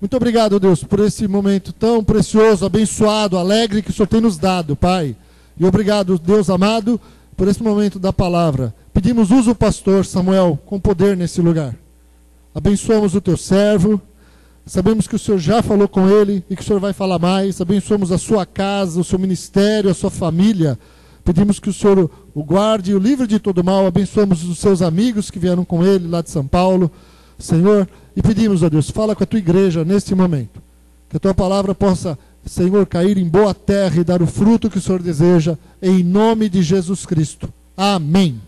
Muito obrigado, Deus, por esse momento tão precioso, abençoado, alegre que o Senhor tem nos dado, Pai. E obrigado, Deus amado, por esse momento da palavra. Pedimos, usa o pastor Samuel com poder nesse lugar. Abençoamos o teu servo. Sabemos que o Senhor já falou com ele e que o Senhor vai falar mais. Abençoamos a sua casa, o seu ministério, a sua família. Pedimos que o Senhor o guarde e o livre de todo mal. Abençoamos os seus amigos que vieram com ele lá de São Paulo, Senhor. E pedimos, ó Deus, fala com a tua igreja neste momento. Que a tua palavra possa, Senhor, cair em boa terra e dar o fruto que o Senhor deseja. Em nome de Jesus Cristo. Amém.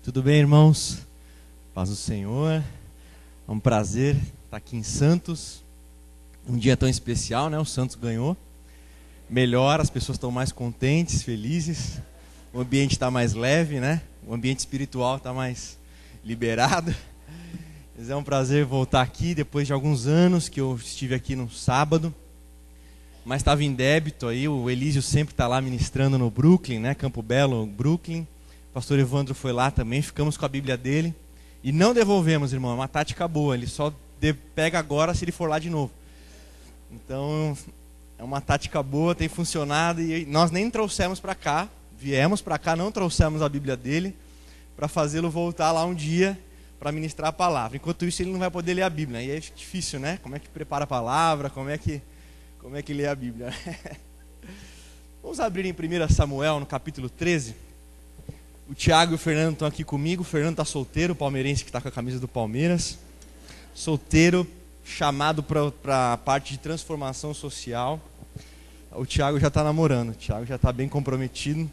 Tudo bem, irmãos? Paz do Senhor. É um prazer estar aqui em Santos. Um dia tão especial, né? O Santos ganhou. Melhor, as pessoas estão mais contentes, felizes. O ambiente está mais leve, né? O ambiente espiritual está mais liberado. Mas é um prazer voltar aqui depois de alguns anos que eu estive aqui no sábado. Mas estava em débito aí. O Elísio sempre está lá ministrando no Brooklyn, né? Campo Belo, Brooklyn. O pastor Evandro foi lá também, ficamos com a Bíblia dele e não devolvemos, irmão, é uma tática boa, ele só pega agora se ele for lá de novo. Então, é uma tática boa, tem funcionado e nós nem trouxemos para cá, viemos para cá, não trouxemos a Bíblia dele para fazê-lo voltar lá um dia para ministrar a palavra. Enquanto isso, ele não vai poder ler a Bíblia, e é difícil, né? Como é que prepara a palavra, como é que lê a Bíblia? Vamos abrir em 1 Samuel, no capítulo 13. O Tiago e o Fernando estão aqui comigo. O Fernando está solteiro, o palmeirense que está com a camisa do Palmeiras. Solteiro, chamado para a parte de transformação social. O Tiago já está namorando, o Tiago já está bem comprometido.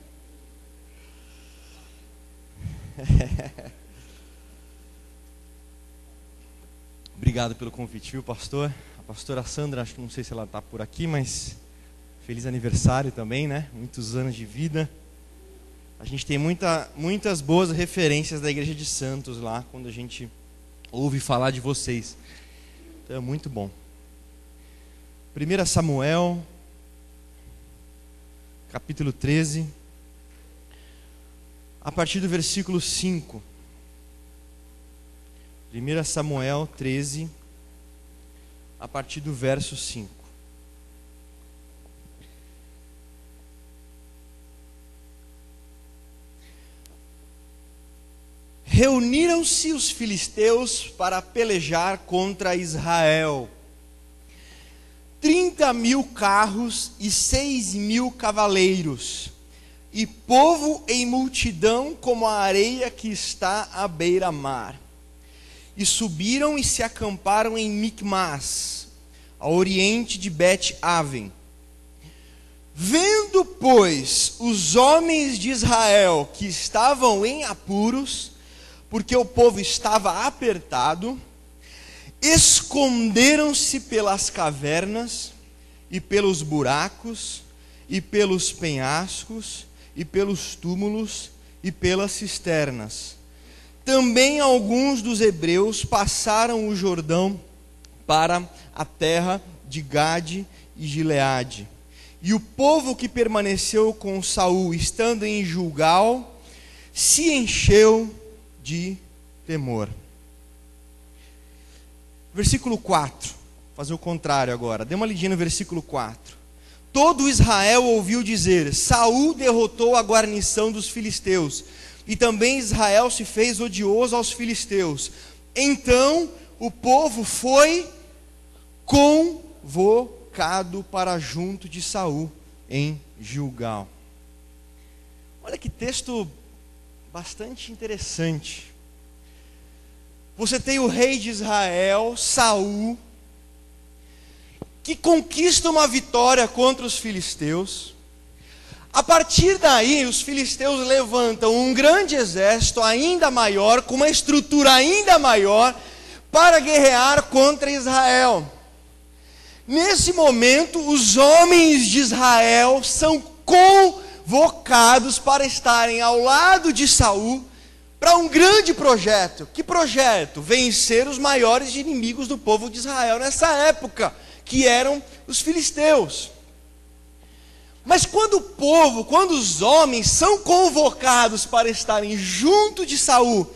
Obrigado pelo convite, viu, pastor? A pastora Sandra, acho que não sei se ela está por aqui, mas feliz aniversário também, né? Muitos anos de vida. A gente tem muitas boas referências da Igreja de Santos lá, quando a gente ouve falar de vocês. Então é muito bom. 1 Samuel, capítulo 13, a partir do versículo 5. 1 Samuel 13, a partir do verso 5. Reuniram-se os filisteus para pelejar contra Israel. 30.000 carros e 6.000 cavaleiros, e povo em multidão como a areia que está à beira-mar. E subiram e se acamparam em Micmas, a oriente de Bet-Aven. Vendo, pois, os homens de Israel que estavam em apuros, porque o povo estava apertado, esconderam-se pelas cavernas, e pelos buracos, e pelos penhascos, e pelos túmulos, e pelas cisternas. Também alguns dos hebreus passaram o Jordão para a terra de Gade e Gileade. E o povo que permaneceu com Saul, estando em Gilgal, se encheu de temor. Versículo 4, fazer o contrário agora, dê uma lidinha no versículo 4. Todo Israel ouviu dizer: Saul derrotou a guarnição dos filisteus, e também Israel se fez odioso aos filisteus. Então o povo foi convocado para junto de Saul em Gilgal. Olha que texto bastante interessante. Você tem o rei de Israel, Saul, que conquista uma vitória contra os filisteus. A partir daí, os filisteus levantam um grande exército ainda maior, com uma estrutura ainda maior, para guerrear contra Israel. Nesse momento, os homens de Israel são convocados para estarem ao lado de Saul para um grande projeto. Que projeto? Vencer os maiores inimigos do povo de Israel nessa época, que eram os filisteus. Mas quando o povo, quando os homens são convocados para estarem junto de Saul,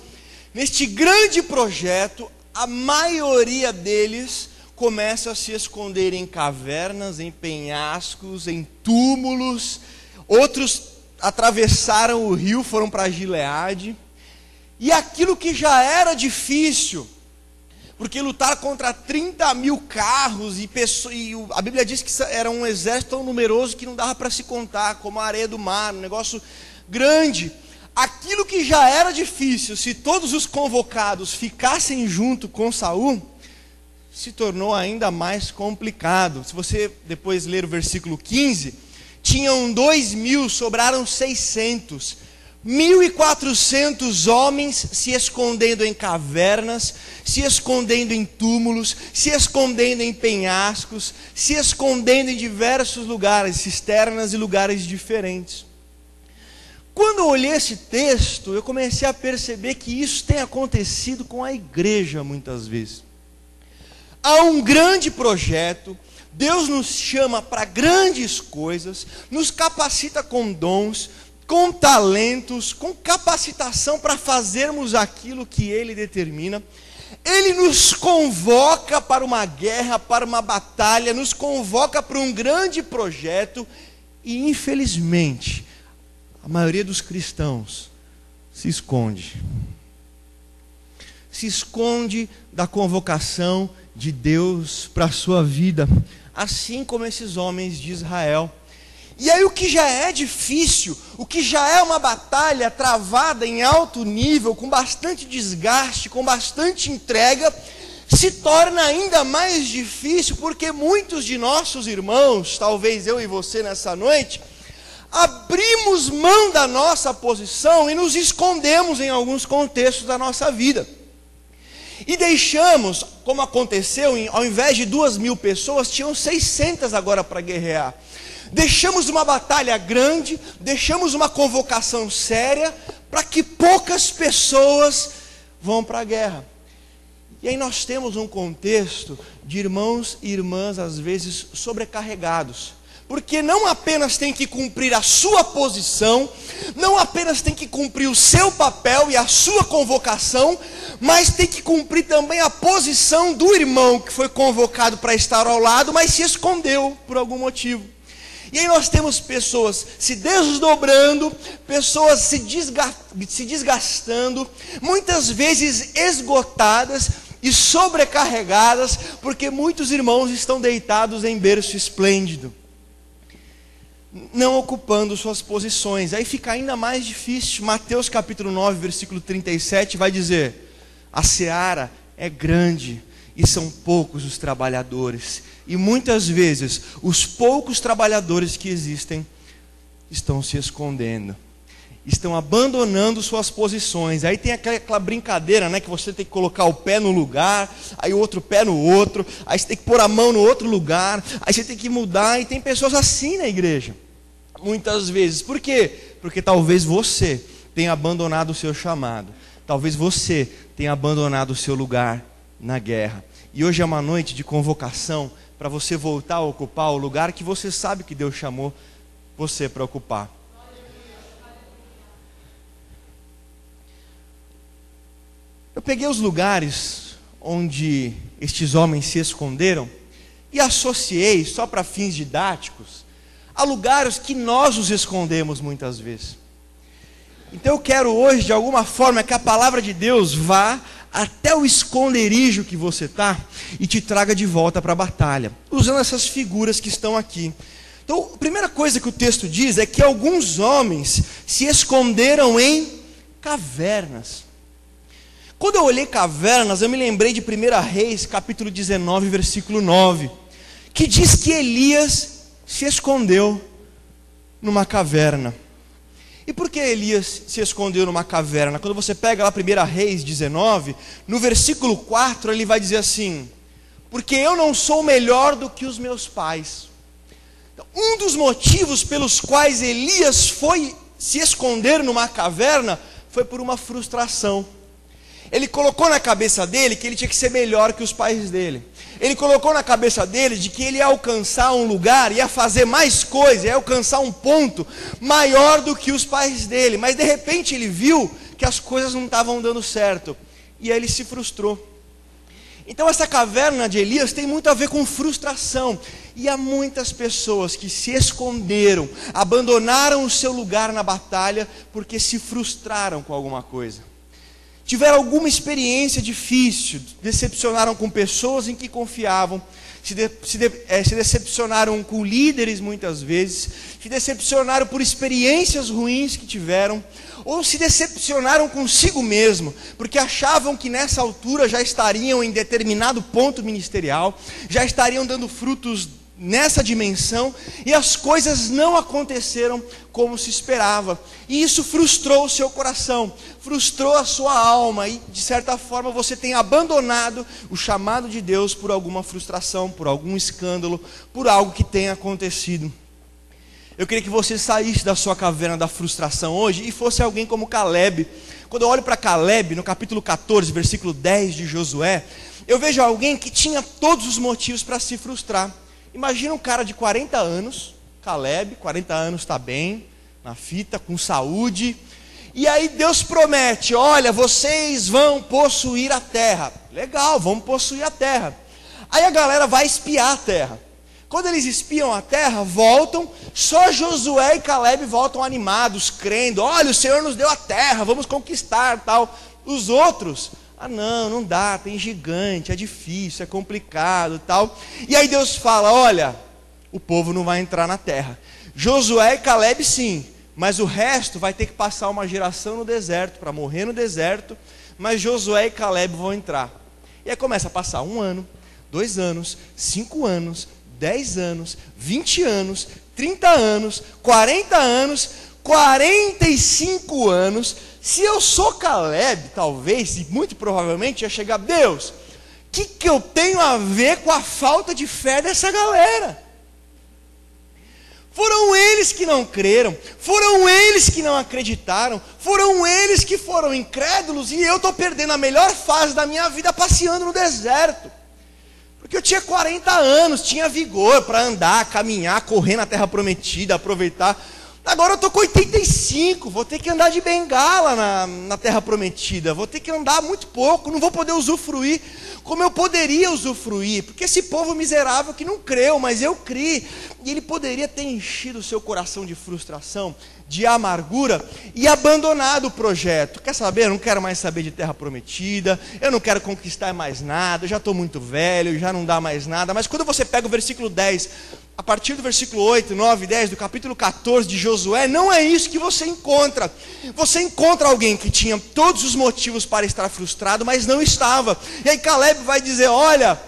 neste grande projeto, a maioria deles começa a se esconder em cavernas, em penhascos, em túmulos. Outros atravessaram o rio, foram para Gileade. E aquilo que já era difícil, porque lutar contra 30 mil carros e a Bíblia diz que era um exército tão numeroso que não dava para se contar, como a areia do mar, um negócio grande. Aquilo que já era difícil, se todos os convocados ficassem junto com Saul, se tornou ainda mais complicado. Se você depois ler o versículo 15, tinham 2.000, sobraram 600. 1.400 homens se escondendo em cavernas, se escondendo em túmulos, se escondendo em penhascos, se escondendo em diversos lugares, cisternas e lugares diferentes. Quando eu olhei esse texto, eu comecei a perceber que isso tem acontecido com a igreja muitas vezes. Há um grande projeto, Deus nos chama para grandes coisas, nos capacita com dons, com talentos, com capacitação para fazermos aquilo que Ele determina. Ele nos convoca para uma guerra, para uma batalha, nos convoca para um grande projeto e, infelizmente, a maioria dos cristãos se esconde. Se esconde da convocação de Deus para a sua vida, assim como esses homens de Israel. E aí o que já é difícil, o que já é uma batalha travada em alto nível, com bastante desgaste, com bastante entrega, se torna ainda mais difícil, porque muitos de nossos irmãos, talvez eu e você nessa noite, abrimos mão da nossa posição e nos escondemos em alguns contextos da nossa vida. E deixamos, como aconteceu, ao invés de 2.000 pessoas, tinham 600 agora para guerrear. Deixamos uma batalha grande, deixamos uma convocação séria, para que poucas pessoas vão para a guerra. E aí nós temos um contexto de irmãos e irmãs, às vezes, sobrecarregados. Porque não apenas tem que cumprir a sua posição, não apenas tem que cumprir o seu papel e a sua convocação, mas tem que cumprir também a posição do irmão que foi convocado para estar ao lado, mas se escondeu por algum motivo. E aí nós temos pessoas se desdobrando, pessoas se desgastando, muitas vezes esgotadas e sobrecarregadas, porque muitos irmãos estão deitados em berço esplêndido, não ocupando suas posições. Aí fica ainda mais difícil. Mateus capítulo 9, versículo 37 vai dizer: a seara é grande e são poucos os trabalhadores. E muitas vezes os poucos trabalhadores que existem estão se escondendo, estão abandonando suas posições. Aí tem aquela brincadeira, né, que você tem que colocar o pé no lugar, aí o outro pé no outro, aí você tem que pôr a mão no outro lugar, aí você tem que mudar. E tem pessoas assim na igreja, muitas vezes. Por quê? Porque talvez você tenha abandonado o seu chamado, talvez você tenha abandonado o seu lugar na guerra. E hoje é uma noite de convocação para você voltar a ocupar o lugar que você sabe que Deus chamou você para ocupar. Eu peguei os lugares onde estes homens se esconderam e associei, só para fins didáticos, a lugares que nós nos escondemos muitas vezes. Então eu quero hoje, de alguma forma, que a palavra de Deus vá até o esconderijo que você está e te traga de volta para a batalha, usando essas figuras que estão aqui. Então, a primeira coisa que o texto diz é que alguns homens se esconderam em cavernas. Quando eu olhei cavernas, eu me lembrei de 1 Reis, capítulo 19, versículo 9, que diz que Elias se escondeu numa caverna. E por que Elias se escondeu numa caverna? Quando você pega lá 1 Reis 19, no versículo 4, ele vai dizer assim: porque eu não sou melhor do que os meus pais. Então, um dos motivos pelos quais Elias foi se esconder numa caverna foi por uma frustração. Ele colocou na cabeça dele que ele tinha que ser melhor que os pais dele. Ele colocou na cabeça dele de que ele ia alcançar um lugar, ia fazer mais coisa, ia alcançar um ponto maior do que os pais dele. Mas de repente ele viu que as coisas não estavam dando certo. E aí ele se frustrou. Então essa caverna de Elias tem muito a ver com frustração. E há muitas pessoas que se esconderam, abandonaram o seu lugar na batalha porque se frustraram com alguma coisa. Tiveram alguma experiência difícil, decepcionaram com pessoas em que confiavam, se decepcionaram com líderes muitas vezes, se decepcionaram por experiências ruins que tiveram, ou se decepcionaram consigo mesmo, porque achavam que nessa altura já estariam em determinado ponto ministerial, já estariam dando frutos nessa dimensão, e as coisas não aconteceram como se esperava, e isso frustrou o seu coração, frustrou a sua alma, e de certa forma você tem abandonado o chamado de Deus por alguma frustração, por algum escândalo, por algo que tenha acontecido. Eu queria que você saísse da sua caverna da frustração hoje e fosse alguém como Caleb. Quando eu olho para Caleb, no capítulo 14, versículo 10 de Josué, eu vejo alguém que tinha todos os motivos para se frustrar. Imagina um cara de 40 anos, Caleb, 40 anos, está bem, na fita, com saúde. E aí Deus promete, olha, vocês vão possuir a terra. Legal, vamos possuir a terra. Aí a galera vai espiar a terra. Quando eles espiam a terra, voltam, só Josué e Caleb voltam animados, crendo, olha, o Senhor nos deu a terra, vamos conquistar, tal. Os outros, não dá, tem gigante, é difícil, é complicado, tal. E aí Deus fala, olha, o povo não vai entrar na terra. Josué e Caleb sim, mas o resto vai ter que passar uma geração no deserto, para morrer no deserto, mas Josué e Caleb vão entrar. E aí começa a passar 1 ano, 2 anos, 5 anos, 10 anos, 20 anos, 30 anos, 40 anos, 45 anos. Se eu sou Caleb, talvez, e muito provavelmente ia chegar, Deus, o que eu tenho a ver com a falta de fé dessa galera? Foram eles que não creram, foram eles que não acreditaram, foram eles que foram incrédulos, e eu estou perdendo a melhor fase da minha vida passeando no deserto. Porque eu tinha 40 anos, tinha vigor para andar, caminhar, correr na terra prometida, aproveitar. Agora eu estou com 85, vou ter que andar de bengala na terra prometida, vou ter que andar muito pouco, não vou poder usufruir como eu poderia usufruir, porque esse povo miserável que não creu, mas eu criei, e ele poderia ter enchido o seu coração de frustração, de amargura, e abandonado o projeto. Quer saber? Eu não quero mais saber de terra prometida, eu não quero conquistar mais nada, eu já estou muito velho, já não dá mais nada. Mas quando você pega o versículo 10, a partir do versículo 8, 9, 10, do capítulo 14 de Josué, não é isso que você encontra. Você encontra alguém que tinha todos os motivos para estar frustrado, mas não estava. E aí Caleb vai dizer, olha,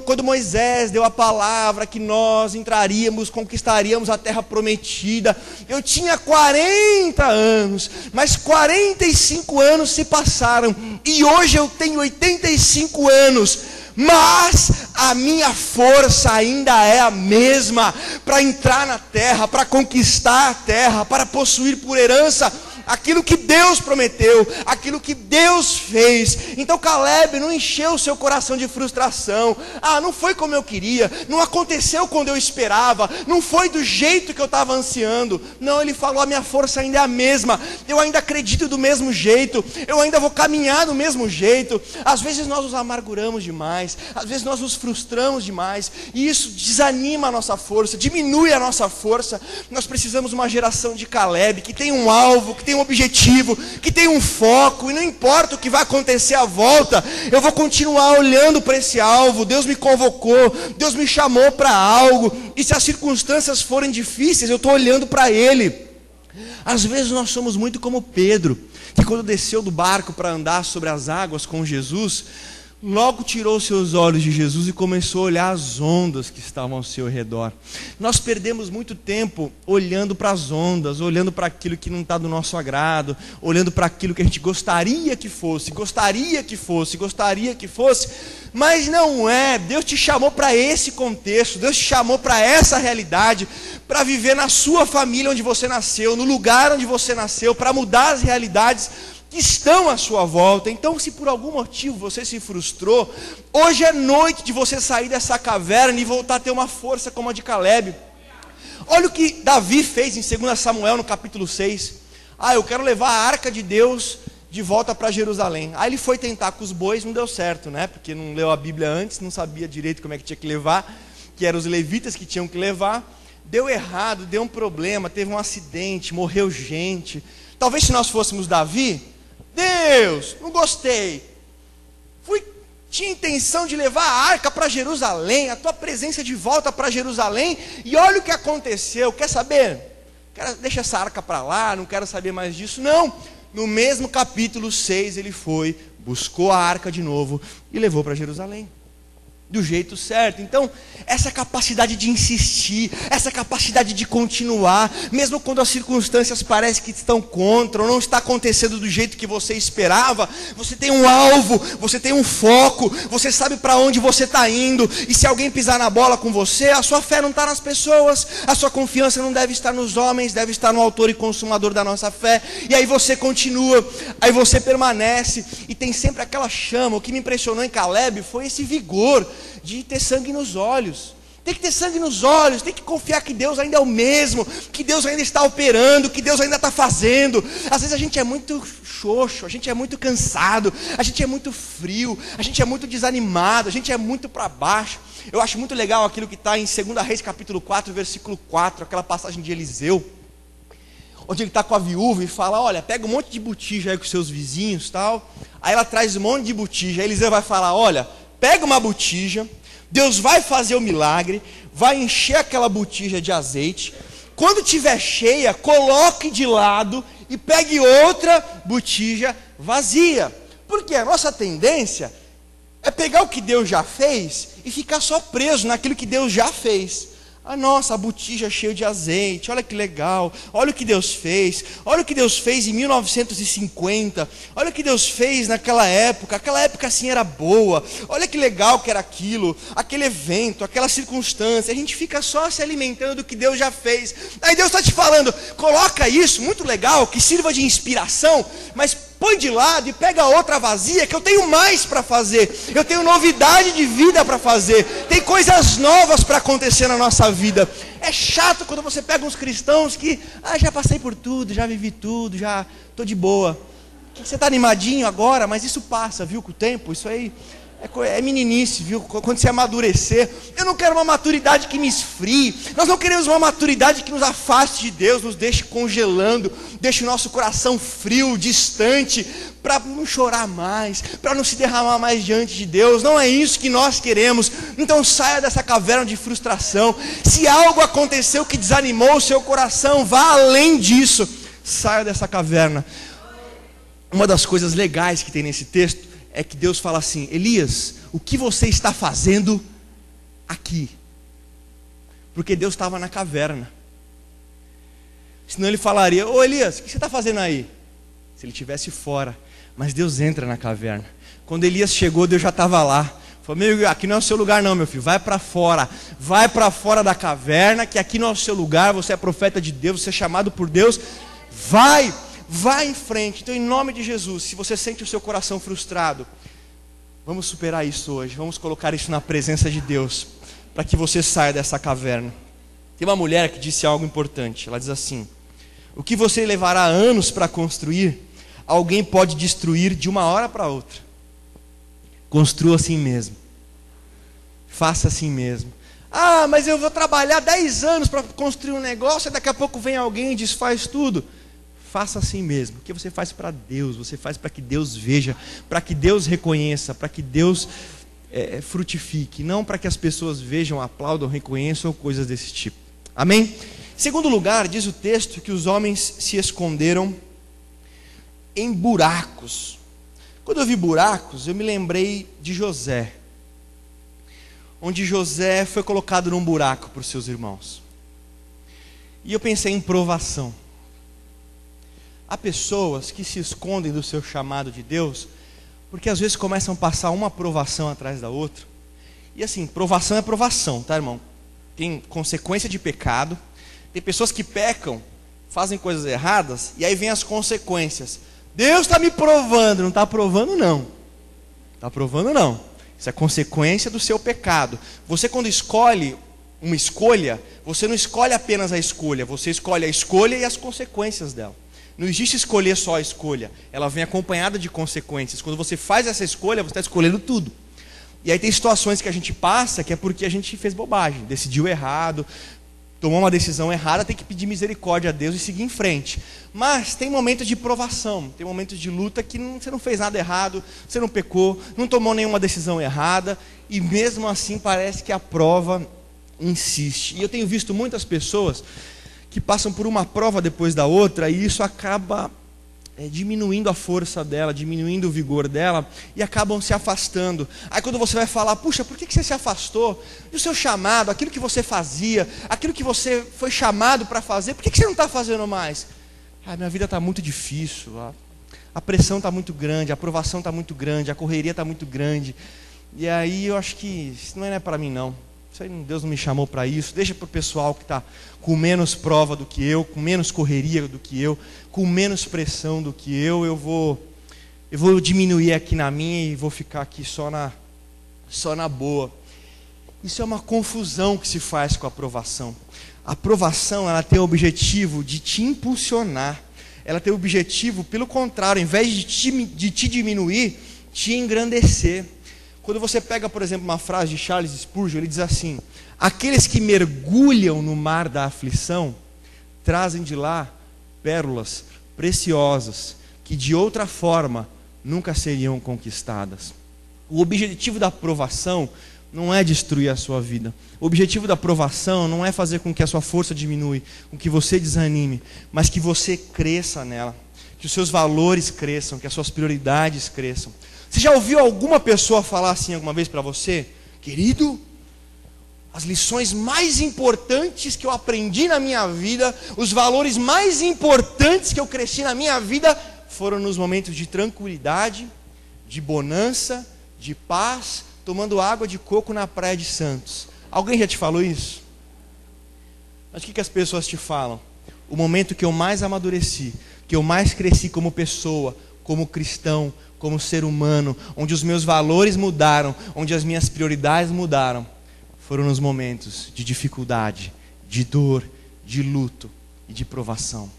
quando Moisés deu a palavra que nós entraríamos, conquistaríamos a terra prometida, eu tinha 40 anos, mas 45 anos se passaram, e hoje eu tenho 85 anos, mas a minha força ainda é a mesma para entrar na terra, para conquistar a terra, para possuir por herança aquilo que Deus prometeu, aquilo que Deus fez. Então Caleb não encheu o seu coração de frustração. Não foi como eu queria, não aconteceu quando eu esperava, não foi do jeito que eu estava ansiando. Não, ele falou, a minha força ainda é a mesma, eu ainda acredito do mesmo jeito, eu ainda vou caminhar do mesmo jeito. Às vezes nós nos amarguramos demais, às vezes nós nos frustramos demais, e isso desanima a nossa força, diminui a nossa força. Nós precisamos de uma geração de Caleb, que tem um alvo, que tem um objetivo, que tem um foco, e não importa o que vai acontecer à volta, eu vou continuar olhando para esse alvo. Deus me convocou, Deus me chamou para algo, e se as circunstâncias forem difíceis, eu estou olhando para Ele. Às vezes nós somos muito como Pedro, que quando desceu do barco para andar sobre as águas com Jesus, logo tirou seus olhos de Jesus e começou a olhar as ondas que estavam ao seu redor. Nós perdemos muito tempo olhando para as ondas, olhando para aquilo que não está do nosso agrado, olhando para aquilo que a gente gostaria que fosse, mas não é. Deus te chamou para esse contexto, Deus te chamou para essa realidade, para viver na sua família onde você nasceu, no lugar onde você nasceu, para mudar as realidades que estão à sua volta. Então, se por algum motivo você se frustrou, hoje é noite de você sair dessa caverna e voltar a ter uma força como a de Caleb. Olha o que Davi fez em 2 Samuel, no capítulo 6. Eu quero levar a arca de Deus de volta para Jerusalém. Aí ele foi tentar com os bois, não deu certo, né? Porque não leu a Bíblia antes, não sabia direito como é que tinha que levar, que eram os levitas que tinham que levar. Deu errado, deu um problema, teve um acidente, morreu gente. Talvez se nós fôssemos Davi, Deus, não gostei. Tinha intenção de levar a arca para Jerusalém, a tua presença de volta para Jerusalém, e olha o que aconteceu. Quer saber? Deixa essa arca para lá, não quero saber mais disso. Não, no mesmo capítulo 6 ele foi, buscou a arca de novo e levou para Jerusalém, do jeito certo. Então, essa capacidade de insistir, essa capacidade de continuar, mesmo quando as circunstâncias parecem que estão contra, ou não está acontecendo do jeito que você esperava, você tem um alvo, você tem um foco, você sabe para onde você está indo, e se alguém pisar na bola com você, a sua fé não está nas pessoas, a sua confiança não deve estar nos homens, deve estar no autor e consumador da nossa fé, e aí você continua, aí você permanece, e tem sempre aquela chama. O que me impressionou em Caleb foi esse vigor, de ter sangue nos olhos. Tem que ter sangue nos olhos, tem que confiar que Deus ainda é o mesmo, que Deus ainda está operando, que Deus ainda está fazendo. Às vezes a gente é muito xoxo, a gente é muito cansado, a gente é muito frio, a gente é muito desanimado, a gente é muito para baixo. Eu acho muito legal aquilo que está em 2 Reis capítulo 4, versículo 4, aquela passagem de Eliseu, onde ele está com a viúva e fala: olha, pega um monte de botija aí com seus vizinhos, tal. Aí ela traz um monte de botija, aí Eliseu vai falar: olha, pega uma botija, Deus vai fazer o milagre, vai encher aquela botija de azeite, quando tiver cheia, coloque de lado e pegue outra botija vazia. Porque a nossa tendência é pegar o que Deus já fez e ficar só preso naquilo que Deus já fez. Nossa, a botija cheia de azeite, olha que legal, olha o que Deus fez, olha o que Deus fez em 1950, olha o que Deus fez naquela época assim era boa, olha que legal que era aquilo, aquele evento, aquela circunstância. A gente fica só se alimentando do que Deus já fez. Aí Deus está te falando: coloca isso, muito legal, que sirva de inspiração, mas põe de lado e pega outra vazia, que eu tenho mais para fazer, eu tenho novidade de vida para fazer, tem coisas novas para acontecer na nossa vida. É chato quando você pega uns cristãos que, já passei por tudo, já vivi tudo, já estou de boa. Você está animadinho agora, mas isso passa, viu, com o tempo. Isso aí é meninice, viu? Quando você amadurecer. Eu não quero uma maturidade que me esfrie. Nós não queremos uma maturidade que nos afaste de Deus, nos deixe congelando, deixe o nosso coração frio, distante, para não chorar mais, para não se derramar mais diante de Deus. Não é isso que nós queremos. Então saia dessa caverna de frustração. Se algo aconteceu que desanimou o seu coração, vá além disso. Saia dessa caverna. Uma das coisas legais que tem nesse texto é que Deus fala assim: Elias, o que você está fazendo aqui? Porque Deus estava na caverna. Senão ele falaria: ô Elias, o que você está fazendo aí? Se ele estivesse fora. Mas Deus entra na caverna. Quando Elias chegou, Deus já estava lá. Falou: aqui não é o seu lugar não, meu filho, vai para fora. Vai para fora da caverna, que aqui não é o seu lugar. Você é profeta de Deus, você é chamado por Deus. Vai em frente. Então, em nome de Jesus, se você sente o seu coração frustrado, vamos superar isso hoje. Vamos colocar isso na presença de Deus, para que você saia dessa caverna. Tem uma mulher que disse algo importante. Ela diz assim: o que você levará anos para construir, alguém pode destruir de uma hora para outra. Construa assim mesmo. Faça assim mesmo. Mas eu vou trabalhar 10 anos para construir um negócio, e daqui a pouco vem alguém e desfaz tudo. Faça assim mesmo, porque você faz para Deus, você faz para que Deus veja, para que Deus reconheça, para que Deus frutifique, não para que as pessoas vejam, aplaudam, reconheçam ou coisas desse tipo. Amém? Em segundo lugar, diz o texto que os homens se esconderam em buracos. Quando eu vi buracos, eu me lembrei de José, onde José foi colocado num buraco por seus irmãos. E eu pensei em provação. Há pessoas que se escondem do seu chamado de Deus, porque às vezes começam a passar uma provação atrás da outra. E assim, provação é provação, tá, irmão? Tem consequência de pecado. Tem pessoas que pecam, fazem coisas erradas, e aí vem as consequências. Deus está me provando. Não está provando, não. Está provando, não. Isso é consequência do seu pecado. Você, quando escolhe uma escolha, você não escolhe apenas a escolha, você escolhe a escolha e as consequências dela. Não existe escolher só a escolha, ela vem acompanhada de consequências. Quando você faz essa escolha, você está escolhendo tudo. E aí tem situações que a gente passa que é porque a gente fez bobagem, decidiu errado, tomou uma decisão errada, tem que pedir misericórdia a Deus e seguir em frente. Mas tem momentos de provação, tem momentos de luta que você não fez nada errado, você não pecou, não tomou nenhuma decisão errada, e mesmo assim parece que a prova insiste. E eu tenho visto muitas pessoas que passam por uma prova depois da outra, e isso acaba diminuindo a força dela, diminuindo o vigor dela, e acabam se afastando. Aí quando você vai falar, puxa, por que você se afastou? E o seu chamado, aquilo que você fazia, aquilo que você foi chamado para fazer, por que você não está fazendo mais? Minha vida está muito difícil, a pressão está muito grande, a aprovação está muito grande, a correria está muito grande, e aí eu acho que isso não é para mim não. Deus não me chamou para isso. Deixa para o pessoal que está com menos prova do que eu, com menos correria do que eu, com menos pressão do que eu vou diminuir aqui na minha e vou ficar aqui só na boa. Isso é uma confusão que se faz com a aprovação. A aprovação, ela tem o objetivo de te impulsionar. Ela tem o objetivo, pelo contrário, ao invés de te diminuir, te engrandecer. Quando você pega, por exemplo, uma frase de Charles Spurgeon, ele diz assim: aqueles que mergulham no mar da aflição, trazem de lá pérolas preciosas, que de outra forma nunca seriam conquistadas. O objetivo da aprovação não é destruir a sua vida. O objetivo da aprovação não é fazer com que a sua força diminua, com que você desanime, mas que você cresça nela, que os seus valores cresçam, que as suas prioridades cresçam. Você já ouviu alguma pessoa falar assim alguma vez para você? Querido, as lições mais importantes que eu aprendi na minha vida, os valores mais importantes que eu cresci na minha vida, foram nos momentos de tranquilidade, de bonança, de paz, tomando água de coco na praia de Santos. Alguém já te falou isso? Mas o que as pessoas te falam? O momento que eu mais amadureci, que eu mais cresci como pessoa, como cristão, como ser humano, onde os meus valores mudaram, onde as minhas prioridades mudaram, foram nos momentos de dificuldade, de dor, de luto e de provação.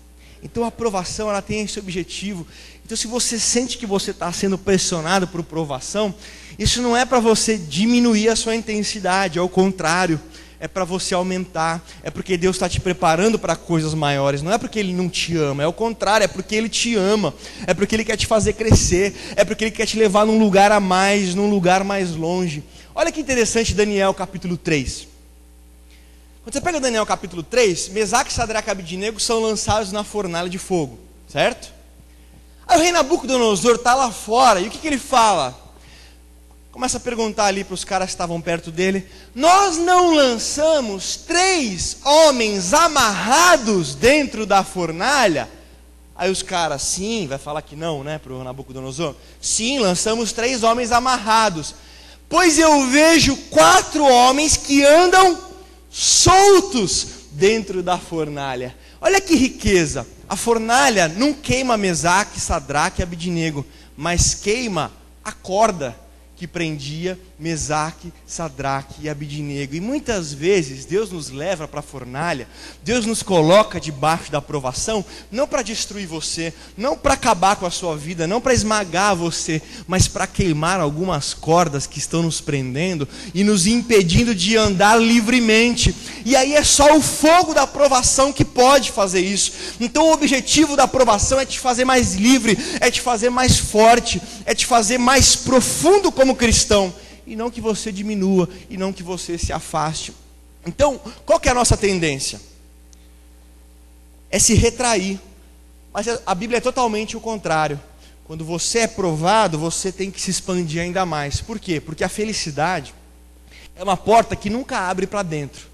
Então a provação, ela tem esse objetivo. Então se você sente que você está sendo pressionado por provação, isso não é para você diminuir a sua intensidade, ao contrário, é para você aumentar, é porque Deus está te preparando para coisas maiores, não é porque Ele não te ama, é o contrário, é porque Ele te ama, é porque Ele quer te fazer crescer, é porque Ele quer te levar num lugar a mais, num lugar mais longe. Olha que interessante Daniel capítulo 3. Quando você pega Daniel capítulo 3, Mesaque, Sadraque e Abidnego são lançados na fornalha de fogo, certo? Aí o rei Nabucodonosor está lá fora, e o que ele fala? Começa a perguntar ali para os caras que estavam perto dele: nós não lançamos 3 homens amarrados dentro da fornalha? Aí os caras, sim, vai falar que não, né, para o Nabucodonosor? Sim, lançamos 3 homens amarrados. Pois eu vejo 4 homens que andam soltos dentro da fornalha. Olha que riqueza. A fornalha não queima Mesaque, Sadraque e Abidnego, mas queima a corda que prendia Mesaque, Sadraque e Abidnego. E muitas vezes Deus nos leva para a fornalha, Deus nos coloca debaixo da provação, não para destruir você, não para acabar com a sua vida, não para esmagar você, mas para queimar algumas cordas que estão nos prendendo e nos impedindo de andar livremente. E aí é só o fogo da provação que pode fazer isso. Então o objetivo da provação é te fazer mais livre, é te fazer mais forte, é te fazer mais profundo como cristão, e não que você diminua, e não que você se afaste. Então, qual que é a nossa tendência? É se retrair. Mas a Bíblia é totalmente o contrário. Quando você é provado, você tem que se expandir ainda mais. Por quê? Porque a felicidade é uma porta que nunca abre para dentro,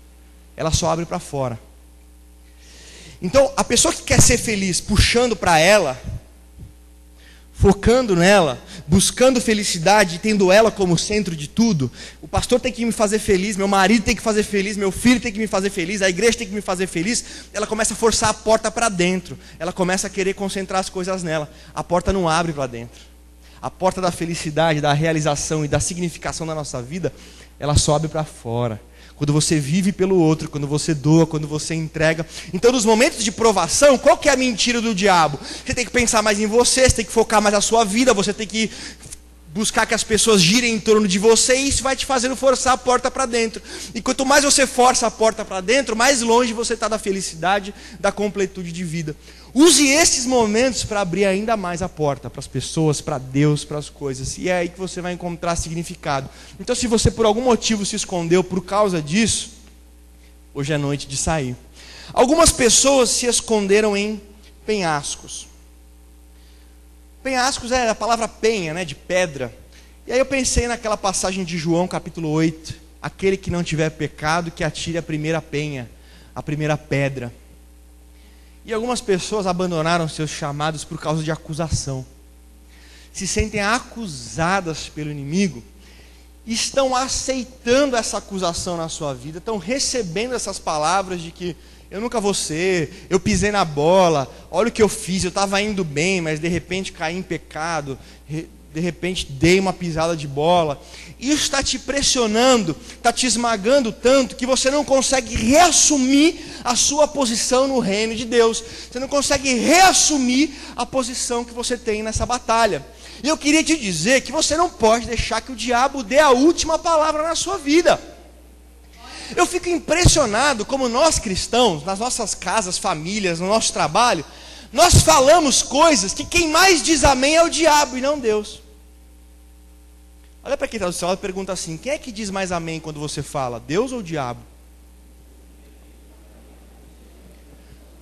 ela só abre para fora. Então, a pessoa que quer ser feliz puxando para ela, focando nela, buscando felicidade, tendo ela como centro de tudo. O pastor tem que me fazer feliz, meu marido tem que fazer feliz, meu filho tem que me fazer feliz, a igreja tem que me fazer feliz. Ela começa a forçar a porta para dentro, ela começa a querer concentrar as coisas nela. A porta não abre para dentro. A porta da felicidade, da realização e da significação da nossa vida, ela sobe para fora. Quando você vive pelo outro, quando você doa, quando você entrega. Então, nos momentos de provação, qual que é a mentira do diabo? Você tem que pensar mais em você, você tem que focar mais na sua vida, você tem que buscar que as pessoas girem em torno de você, e isso vai te fazendo forçar a porta para dentro. E quanto mais você força a porta para dentro, mais longe você está da felicidade, da completude de vida. Use esses momentos para abrir ainda mais a porta para as pessoas, para Deus, para as coisas. E é aí que você vai encontrar significado. Então, se você por algum motivo se escondeu por causa disso, hoje é noite de sair. Algumas pessoas se esconderam em penhascos. Penhascos é a palavra penha, né, de pedra. E aí eu pensei naquela passagem de João, capítulo 8. Aquele que não tiver pecado, que atire a primeira penha, a primeira pedra. E algumas pessoas abandonaram seus chamados por causa de acusação. Se sentem acusadas pelo inimigo, estão aceitando essa acusação na sua vida, estão recebendo essas palavras de que eu nunca vou ser, eu pisei na bola, olha o que eu fiz, eu estava indo bem, mas de repente caí em pecado, de repente dei uma pisada de bola. Isso está te pressionando, está te esmagando tanto que você não consegue reassumir a sua posição no reino de Deus. Você não consegue reassumir a posição que você tem nessa batalha. E eu queria te dizer que você não pode deixar que o diabo dê a última palavra na sua vida. Eu fico impressionado como nós cristãos, nas nossas casas, famílias, no nosso trabalho, nós falamos coisas que quem mais diz amém é o diabo e não Deus. Olha para quem está do seu lado e pergunta assim: quem é que diz mais amém quando você fala? Deus ou o diabo?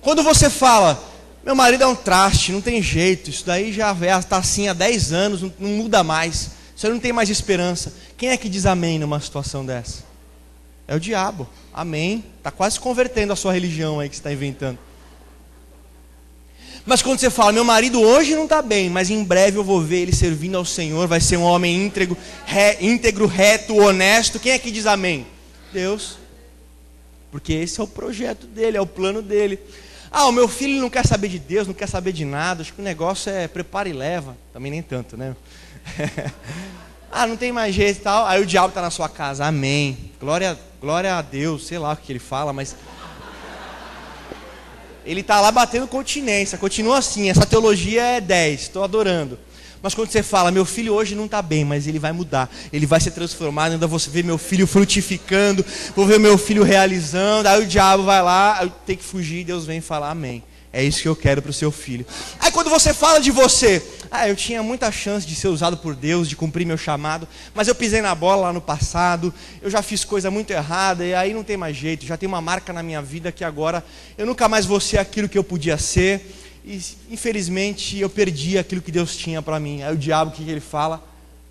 Quando você fala, meu marido é um traste, não tem jeito, isso daí já está assim há 10 anos, não muda mais, você não tem mais esperança. Quem é que diz amém numa situação dessa? É o diabo. Amém. Está quase convertendo a sua religião aí que você está inventando. Mas quando você fala, meu marido hoje não está bem, mas em breve eu vou ver ele servindo ao Senhor, vai ser um homem íntegro, reto, honesto. Quem é que diz amém? Deus. Porque esse é o projeto dele, é o plano dele. Ah, o meu filho não quer saber de Deus, não quer saber de nada, acho que o negócio é prepara e leva. Também nem tanto, né? Ah, não tem mais jeito e tal. Aí o diabo está na sua casa, amém. Glória a Deus, sei lá o que ele fala, mas ele está lá batendo continência, continua assim, essa teologia é 10, estou adorando. Mas quando você fala, meu filho hoje não está bem, mas ele vai mudar, ele vai ser transformado, ainda vou ver meu filho frutificando, vou ver meu filho realizando, aí o diabo vai lá, tem que fugir, Deus vem falar amém. É isso que eu quero para o seu filho. Aí quando você fala de você, eu tinha muita chance de ser usado por Deus, de cumprir meu chamado, mas eu pisei na bola lá no passado, eu já fiz coisa muito errada, e aí não tem mais jeito, já tem uma marca na minha vida que agora eu nunca mais vou ser aquilo que eu podia ser, e infelizmente eu perdi aquilo que Deus tinha para mim. Aí o diabo, o que ele fala?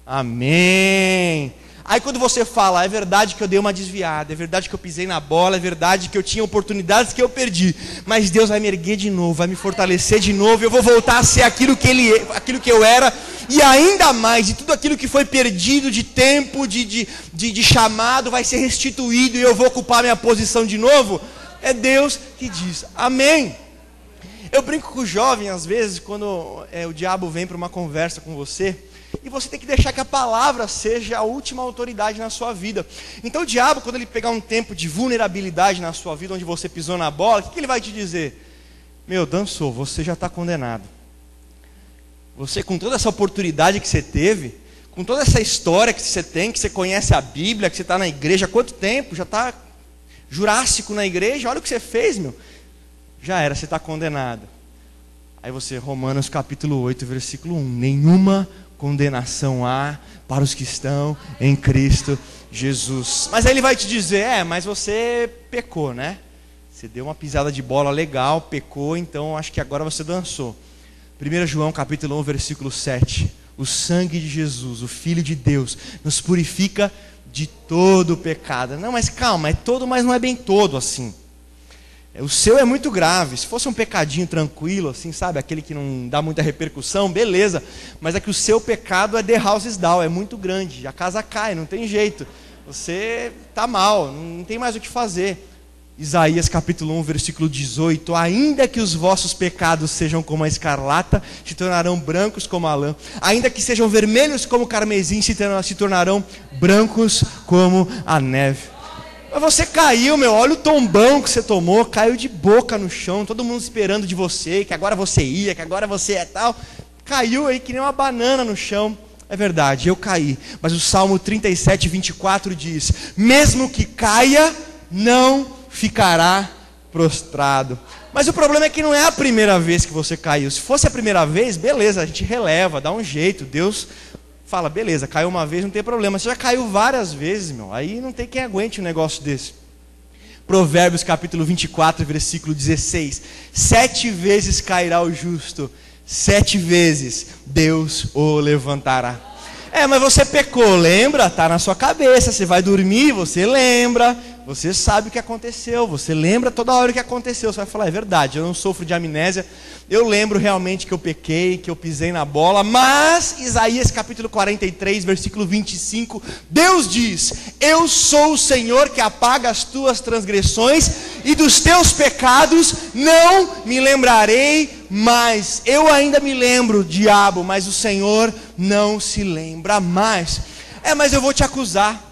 Amém. Aí quando você fala, é verdade que eu dei uma desviada, é verdade que eu pisei na bola, é verdade que eu tinha oportunidades que eu perdi, mas Deus vai me erguer de novo, vai me fortalecer de novo, eu vou voltar a ser aquilo que eu era, e ainda mais, de tudo aquilo que foi perdido de tempo, de chamado, vai ser restituído, e eu vou ocupar minha posição de novo. É Deus que diz amém. Eu brinco com o jovem às vezes, quando o diabo vem para uma conversa com você, e você tem que deixar que a palavra seja a última autoridade na sua vida. Então o diabo, quando ele pegar um tempo de vulnerabilidade na sua vida, onde você pisou na bola, o que ele vai te dizer? Meu, dançou, você já está condenado. Você, com toda essa oportunidade que você teve, com toda essa história que você tem, que você conhece a Bíblia, que você está na igreja há quanto tempo, já está jurássico na igreja, olha o que você fez, meu. Já era, você está condenado. Aí você, Romanos capítulo 8, versículo 1, nenhuma condenação há para os que estão em Cristo Jesus. Mas aí ele vai te dizer, mas você pecou, né? Você deu uma pisada de bola legal, pecou, então acho que agora você dançou. 1 João capítulo 1, versículo 7. O sangue de Jesus, o Filho de Deus, nos purifica de todo o pecado. Não, mas calma, é todo, mas não é bem todo assim. O seu é muito grave. Se fosse um pecadinho tranquilo, assim, sabe? Aquele que não dá muita repercussão, beleza. Mas é que o seu pecado é the house is down, é muito grande. A casa cai, não tem jeito. Você está mal, não tem mais o que fazer. Isaías capítulo 1, versículo 18. Ainda que os vossos pecados sejam como a escarlata, se tornarão brancos como a lã. Ainda que sejam vermelhos como o carmesim, se tornarão brancos como a neve. Mas você caiu, meu, olha o tombão que você tomou, caiu de boca no chão, todo mundo esperando de você, que agora você ia, que agora você é tal. Caiu aí que nem uma banana no chão. É verdade, eu caí. Mas o Salmo 37, 24 diz: mesmo que caia, não ficará prostrado. Mas o problema é que não é a primeira vez que você caiu. Se fosse a primeira vez, beleza, a gente releva, dá um jeito, Deus fala, beleza, caiu uma vez, não tem problema. Você já caiu várias vezes, meu, aí não tem quem aguente um negócio desse. Provérbios capítulo 24, versículo 16. 7 vezes cairá o justo, 7 vezes Deus o levantará. Mas você pecou, lembra? Está na sua cabeça, você vai dormir, você lembra, você sabe o que aconteceu, você lembra toda hora o que aconteceu. Você vai falar, é verdade, eu não sofro de amnésia, eu lembro realmente que eu pequei, que eu pisei na bola. Mas Isaías capítulo 43, versículo 25, Deus diz: eu sou o Senhor que apaga as tuas transgressões, e dos teus pecados não me lembrarei mais. Eu ainda me lembro, diabo, mas o Senhor não se lembra mais. Mas eu vou te acusar.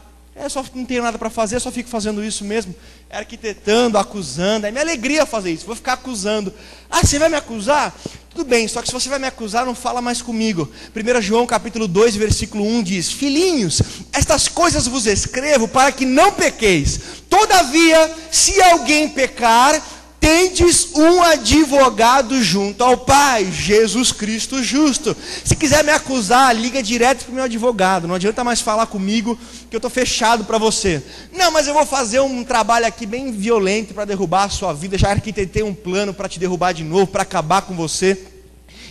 Só não tenho nada para fazer, só fico fazendo isso mesmo, arquitetando, acusando. É minha alegria fazer isso, vou ficar acusando. Você vai me acusar? Tudo bem, só que se você vai me acusar, não fala mais comigo. 1 João capítulo 2, versículo 1 diz: filhinhos, estas coisas vos escrevo para que não pequeis. Todavia, se alguém pecar, tendes um advogado junto ao Pai, Jesus Cristo justo. Se quiser me acusar, liga direto para o meu advogado. Não adianta mais falar comigo, que eu estou fechado para você. Não, mas eu vou fazer um trabalho aqui bem violento para derrubar a sua vida. Já arquitetei um plano para te derrubar de novo, para acabar com você,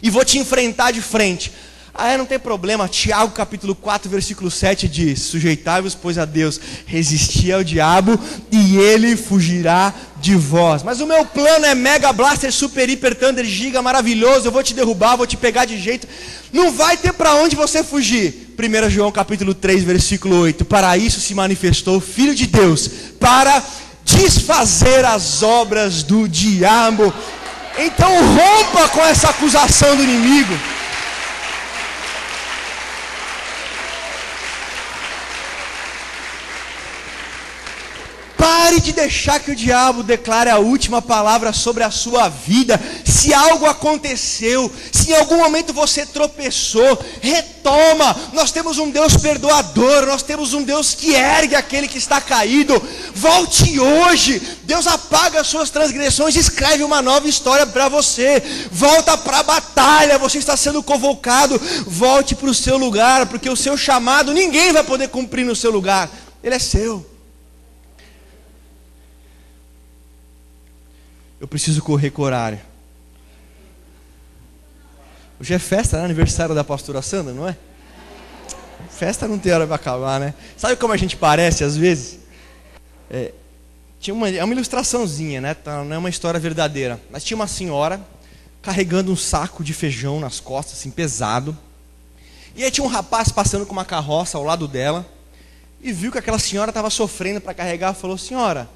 e vou te enfrentar de frente. Não tem problema. Tiago capítulo 4, versículo 7 diz: sujeitai-vos, pois, a Deus, resisti ao diabo e ele fugirá de vós. Mas o meu plano é mega blaster, super, hiper, thunder, giga, maravilhoso. Eu vou te derrubar, vou te pegar de jeito. Não vai ter para onde você fugir. 1 João capítulo 3, versículo 8: para isso se manifestou o Filho de Deus, para desfazer as obras do diabo. Então rompa com essa acusação do inimigo. Pare de deixar que o diabo declare a última palavra sobre a sua vida. Se algo aconteceu, se em algum momento você tropeçou, retoma. Nós temos um Deus perdoador, nós temos um Deus que ergue aquele que está caído. Volte hoje. Deus apaga as suas transgressões e escreve uma nova história para você. Volta para a batalha, você está sendo convocado. Volte para o seu lugar, porque o seu chamado ninguém vai poder cumprir no seu lugar. Ele é seu. Eu preciso correr com o horário. Hoje é festa, né? Aniversário da pastora Sandra, não é? Festa não tem hora para acabar, né? Sabe como a gente parece às vezes? É uma ilustraçãozinha, né? Não é uma história verdadeira. Mas tinha uma senhora carregando um saco de feijão nas costas, assim, pesado. E aí tinha um rapaz passando com uma carroça ao lado dela e viu que aquela senhora estava sofrendo para carregar. Falou: senhora,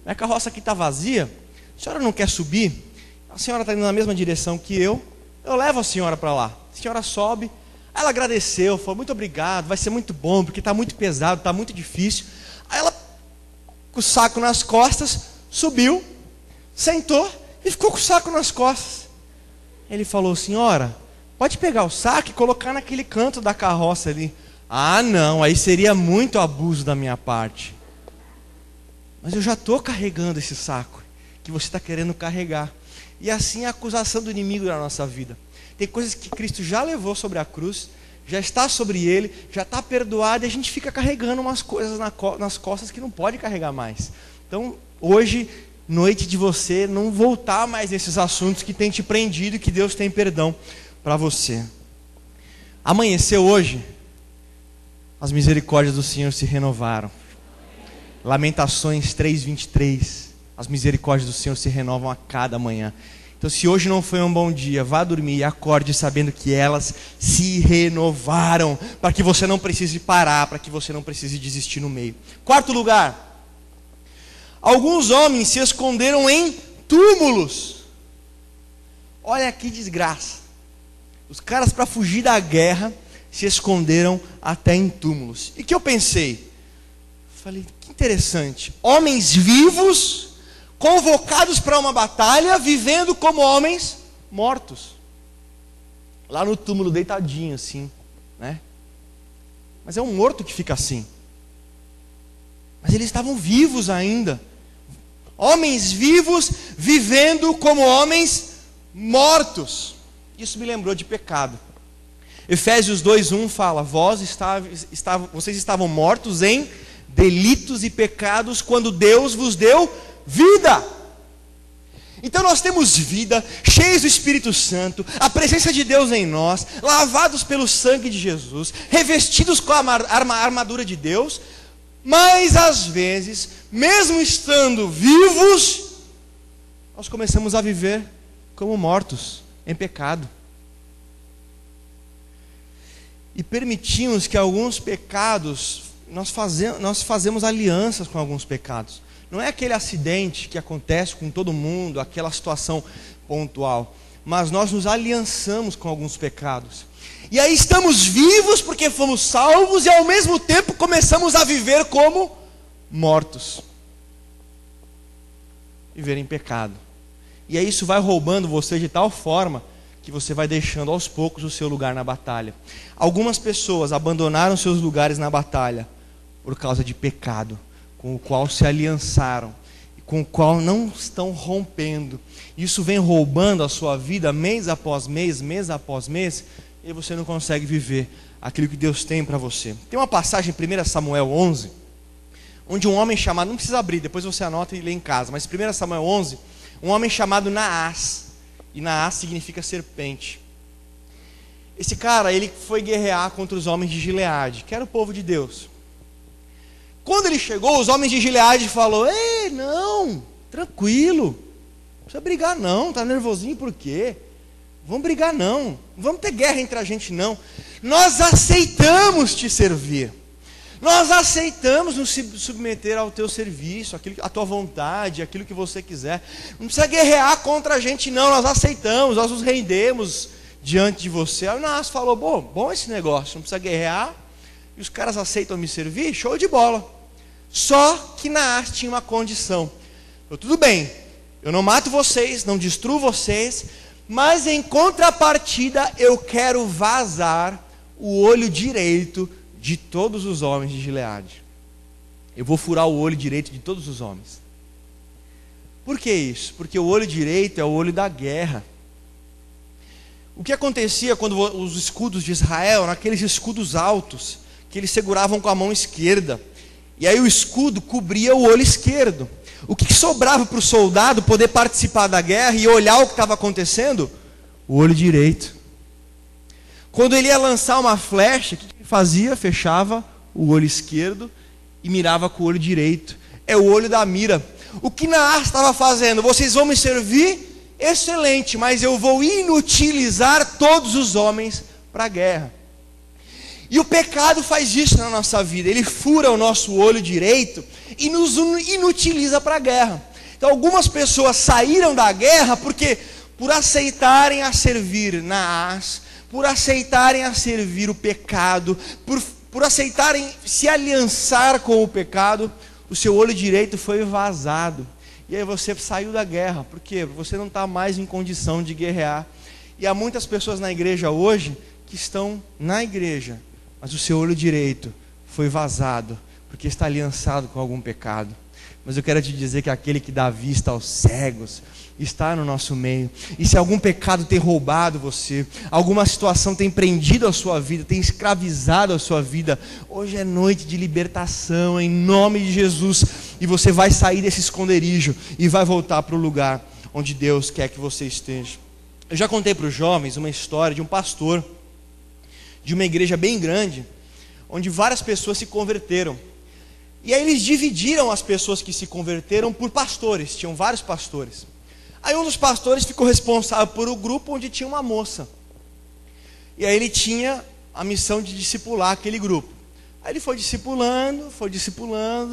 minha carroça aqui está vazia, a senhora não quer subir? A senhora está indo na mesma direção que eu levo a senhora para lá. A senhora sobe. Ela agradeceu, falou: muito obrigado, vai ser muito bom, porque está muito pesado, está muito difícil. Aí ela, com o saco nas costas, subiu, sentou e ficou com o saco nas costas. Ele falou: senhora, pode pegar o saco e colocar naquele canto da carroça ali. Não, aí seria muito abuso da minha parte. Mas eu já estou carregando esse saco que você está querendo carregar. E assim é a acusação do inimigo na nossa vida. Tem coisas que Cristo já levou sobre a cruz, já está sobre ele, já está perdoado, e a gente fica carregando umas coisas nas costas que não pode carregar mais. Então, hoje, noite de você não voltar mais nesses assuntos que tem te prendido e que Deus tem perdão para você. Amanheceu hoje, as misericórdias do Senhor se renovaram. Lamentações 3:23. As misericórdias do Senhor se renovam a cada manhã. Então, se hoje não foi um bom dia, vá dormir e acorde sabendo que elas se renovaram, para que você não precise parar, para que você não precise desistir no meio. Quarto lugar, alguns homens se esconderam em túmulos. Olha que desgraça. Os caras, para fugir da guerra, se esconderam até em túmulos. E que eu pensei? Falei, que interessante. Homens vivos, convocados para uma batalha, vivendo como homens mortos. Lá no túmulo, deitadinho assim, né? Mas é um morto que fica assim. Mas eles estavam vivos ainda. Homens vivos, vivendo como homens mortos. Isso me lembrou de pecado. Efésios 2:1 fala: vocês estavam mortos em delitos e pecados, quando Deus vos deu vida. Então nós temos vida, cheios do Espírito Santo, a presença de Deus em nós, lavados pelo sangue de Jesus, revestidos com a armadura de Deus, mas às vezes, mesmo estando vivos, nós começamos a viver como mortos, em pecado. E permitimos que alguns pecados, nós fazemos alianças com alguns pecados. Não é aquele acidente que acontece com todo mundo, aquela situação pontual, mas nós nos aliançamos com alguns pecados. E aí estamos vivos porque fomos salvos e ao mesmo tempo começamos a viver como mortos. Viver em pecado. E aí isso vai roubando você de tal forma que você vai deixando aos poucos o seu lugar na batalha. Algumas pessoas abandonaram seus lugares na batalha por causa de pecado, com o qual se aliançaram, com o qual não estão rompendo. Isso vem roubando a sua vida mês após mês, mês após mês, e você não consegue viver aquilo que Deus tem para você. Tem uma passagem em 1 Samuel 11, onde um homem chamado, não precisa abrir, depois você anota e lê em casa, mas 1 Samuel 11, um homem chamado Naás, e Naás significa serpente. Esse cara, ele foi guerrear contra os homens de Gileade, que era o povo de Deus. Quando ele chegou, os homens de Gileade falaram: ei, não, tranquilo, não precisa brigar não, tá nervosinho por quê? Vamos brigar não, não vamos ter guerra entre a gente não. Nós aceitamos te servir, nós aceitamos nos submeter ao teu serviço, à tua vontade, aquilo que você quiser. Não precisa guerrear contra a gente não, nós aceitamos, nós nos rendemos diante de você. Aí o Naás falou: bom esse negócio, não precisa guerrear, e os caras aceitam me servir, show de bola. Só que Naás tinha uma condição. Tudo bem, eu não mato vocês, não destruo vocês, mas em contrapartida eu quero vazar o olho direito de todos os homens de Gileade. Eu vou furar o olho direito de todos os homens. Por que isso? Porque o olho direito é o olho da guerra. O que acontecia quando os escudos de Israel, naqueles escudos altos, que eles seguravam com a mão esquerda, e aí o escudo cobria o olho esquerdo. O que sobrava para o soldado poder participar da guerra e olhar o que estava acontecendo? O olho direito. Quando ele ia lançar uma flecha, o que ele fazia? Fechava o olho esquerdo e mirava com o olho direito. É o olho da mira. O que Naás estava fazendo? Vocês vão me servir? Excelente, mas eu vou inutilizar todos os homens para a guerra. E o pecado faz isso na nossa vida. Ele fura o nosso olho direito e nos inutiliza para a guerra. Então algumas pessoas saíram da guerra porque por aceitarem a servir Naás, por aceitarem a servir o pecado, por aceitarem se aliançar com o pecado, o seu olho direito foi vazado. E aí você saiu da guerra, porque você não está mais em condição de guerrear. E há muitas pessoas na igreja hoje que estão na igreja, mas o seu olho direito foi vazado, porque está aliançado com algum pecado. Mas eu quero te dizer que aquele que dá vista aos cegos está no nosso meio. E se algum pecado tem roubado você, alguma situação tem prendido a sua vida, tem escravizado a sua vida, hoje é noite de libertação, em nome de Jesus. E você vai sair desse esconderijo e vai voltar para o lugar onde Deus quer que você esteja. Eu já contei para os jovens uma história de um pastor de uma igreja bem grande, onde várias pessoas se converteram. E aí eles dividiram as pessoas que se converteram por pastores, tinham vários pastores. Aí um dos pastores ficou responsável por um grupo onde tinha uma moça. E aí ele tinha a missão de discipular aquele grupo. Aí ele foi discipulando,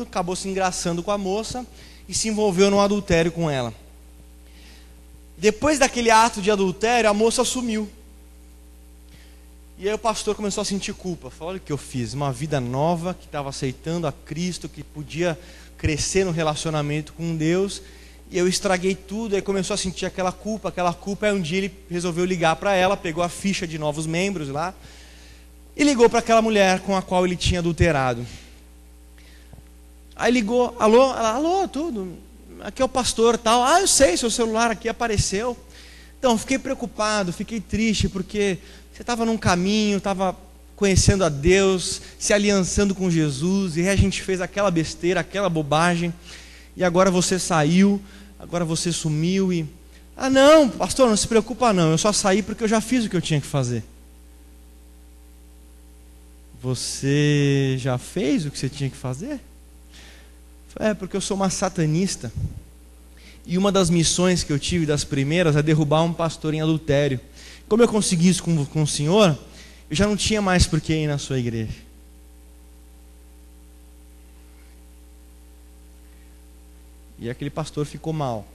acabou se engraçando com a moça e se envolveu num adultério com ela. Depois daquele ato de adultério, a moça sumiu. E aí o pastor começou a sentir culpa. Falou: olha o que eu fiz, uma vida nova, que estava aceitando a Cristo, que podia crescer no relacionamento com Deus, e eu estraguei tudo. Aí começou a sentir aquela culpa. Aí um dia ele resolveu ligar para ela, pegou a ficha de novos membros lá, e ligou para aquela mulher com a qual ele tinha adulterado. Aí ligou: alô? Ela: alô, tudo, aqui é o pastor tal. Ah, eu sei, seu celular aqui apareceu. Então, fiquei preocupado, fiquei triste, porque você estava num caminho, estava conhecendo a Deus, se aliançando com Jesus, e aí a gente fez aquela besteira, aquela bobagem, e agora você saiu, agora você sumiu e... Ah, não, pastor, não se preocupa não, eu só saí porque eu já fiz o que eu tinha que fazer. Você já fez o que você tinha que fazer? É, porque eu sou uma satanista, e uma das missões que eu tive, das primeiras, é derrubar um pastor em adultério. Como eu consegui isso com o senhor, eu já não tinha mais por que ir na sua igreja. E aquele pastor ficou mal,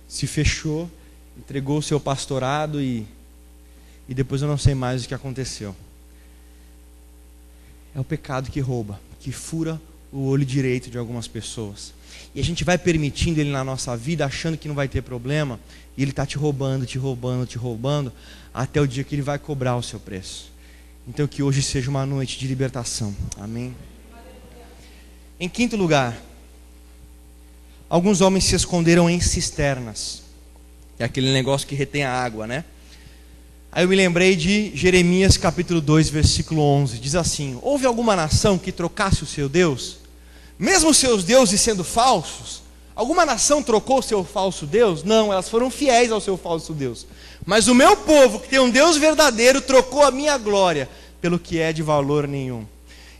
se fechou, entregou o seu pastorado e depois eu não sei mais o que aconteceu. É o pecado que rouba, que fura o olho direito de algumas pessoas. E a gente vai permitindo ele na nossa vida, achando que não vai ter problema, e ele está te roubando, até o dia que ele vai cobrar o seu preço. Então que hoje seja uma noite de libertação. Amém? Em quinto lugar, alguns homens se esconderam em cisternas. É aquele negócio que retém a água, né? Aí eu me lembrei de Jeremias capítulo 2, versículo 11. Diz assim: houve alguma nação que trocasse o seu Deus? Mesmo os seus deuses sendo falsos? Alguma nação trocou o seu falso Deus? Não, elas foram fiéis ao seu falso Deus. Mas o meu povo, que tem um Deus verdadeiro, trocou a minha glória pelo que é de valor nenhum.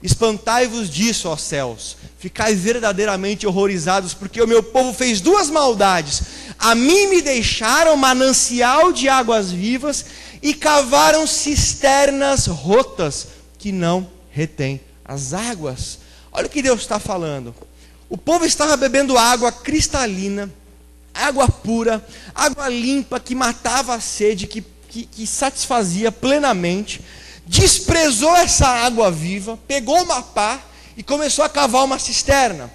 Espantai-vos disso, ó céus, ficai verdadeiramente horrorizados, porque o meu povo fez duas maldades. A mim me deixaram manancial de águas vivas e cavaram cisternas rotas que não retêm as águas. Olha o que Deus está falando. O povo estava bebendo água cristalina, água pura, água limpa, que matava a sede, que satisfazia plenamente. Desprezou essa água viva, pegou uma pá e começou a cavar uma cisterna.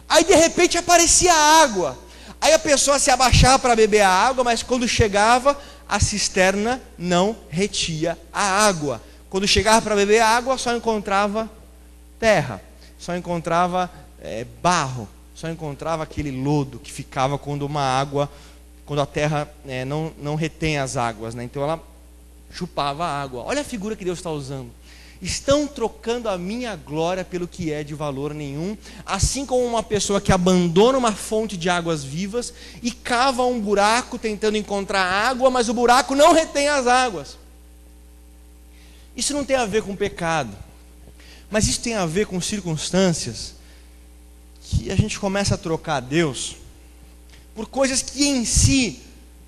Aí de repente aparecia água. Aí a pessoa se abaixava para beber a água, mas quando chegava, a cisterna não retia a água. Quando chegava para beber a água, só encontrava terra, só encontrava barro, só encontrava aquele lodo que ficava quando a terra não retém as águas, né? Então ela chupava a água. Olha a figura que Deus está usando. Estão trocando a minha glória pelo que é de valor nenhum, assim como uma pessoa que abandona uma fonte de águas vivas e cava um buraco tentando encontrar água, mas o buraco não retém as águas. Isso não tem a ver com pecado, mas isso tem a ver com circunstâncias que a gente começa a trocar Deus por coisas que em si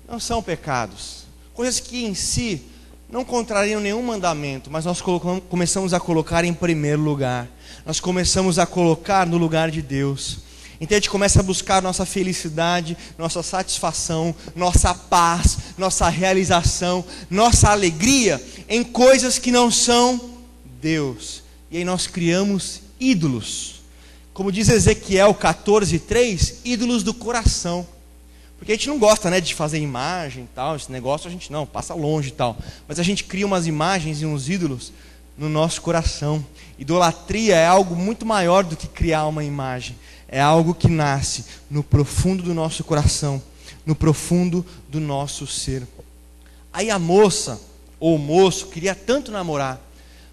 não são pecados, coisas que em si não contrariam nenhum mandamento, mas nós começamos a colocar em primeiro lugar, nós começamos a colocar no lugar de Deus. Então a gente começa a buscar nossa felicidade, nossa satisfação, nossa paz, nossa realização, nossa alegria em coisas que não são Deus. E aí nós criamos ídolos, como diz Ezequiel 14:3, ídolos do coração. Porque a gente não gosta, né, de fazer imagem e tal, esse negócio a gente não, passa longe e tal. Mas a gente cria umas imagens e uns ídolos no nosso coração. Idolatria é algo muito maior do que criar uma imagem. É algo que nasce no profundo do nosso coração, no profundo do nosso ser. Aí a moça, ou o moço, queria tanto namorar.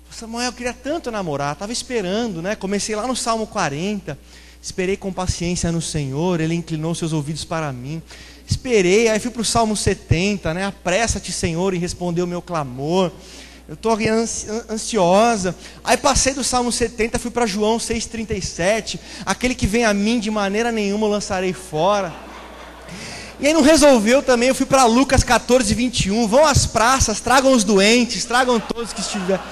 Samuel, eu queria tanto namorar, estava esperando, né? Comecei lá no Salmo 40, esperei com paciência no Senhor, Ele inclinou seus ouvidos para mim. Esperei, aí fui para o Salmo 70, né? Apressa-te, Senhor, em responder o meu clamor. eu estou ansiosa. Aí passei do Salmo 70, fui para João 6,37. Aquele que vem a mim de maneira nenhuma eu lançarei fora. E aí não resolveu também, eu fui para Lucas 14,21. Vão às praças, tragam os doentes, tragam todos que estiverem.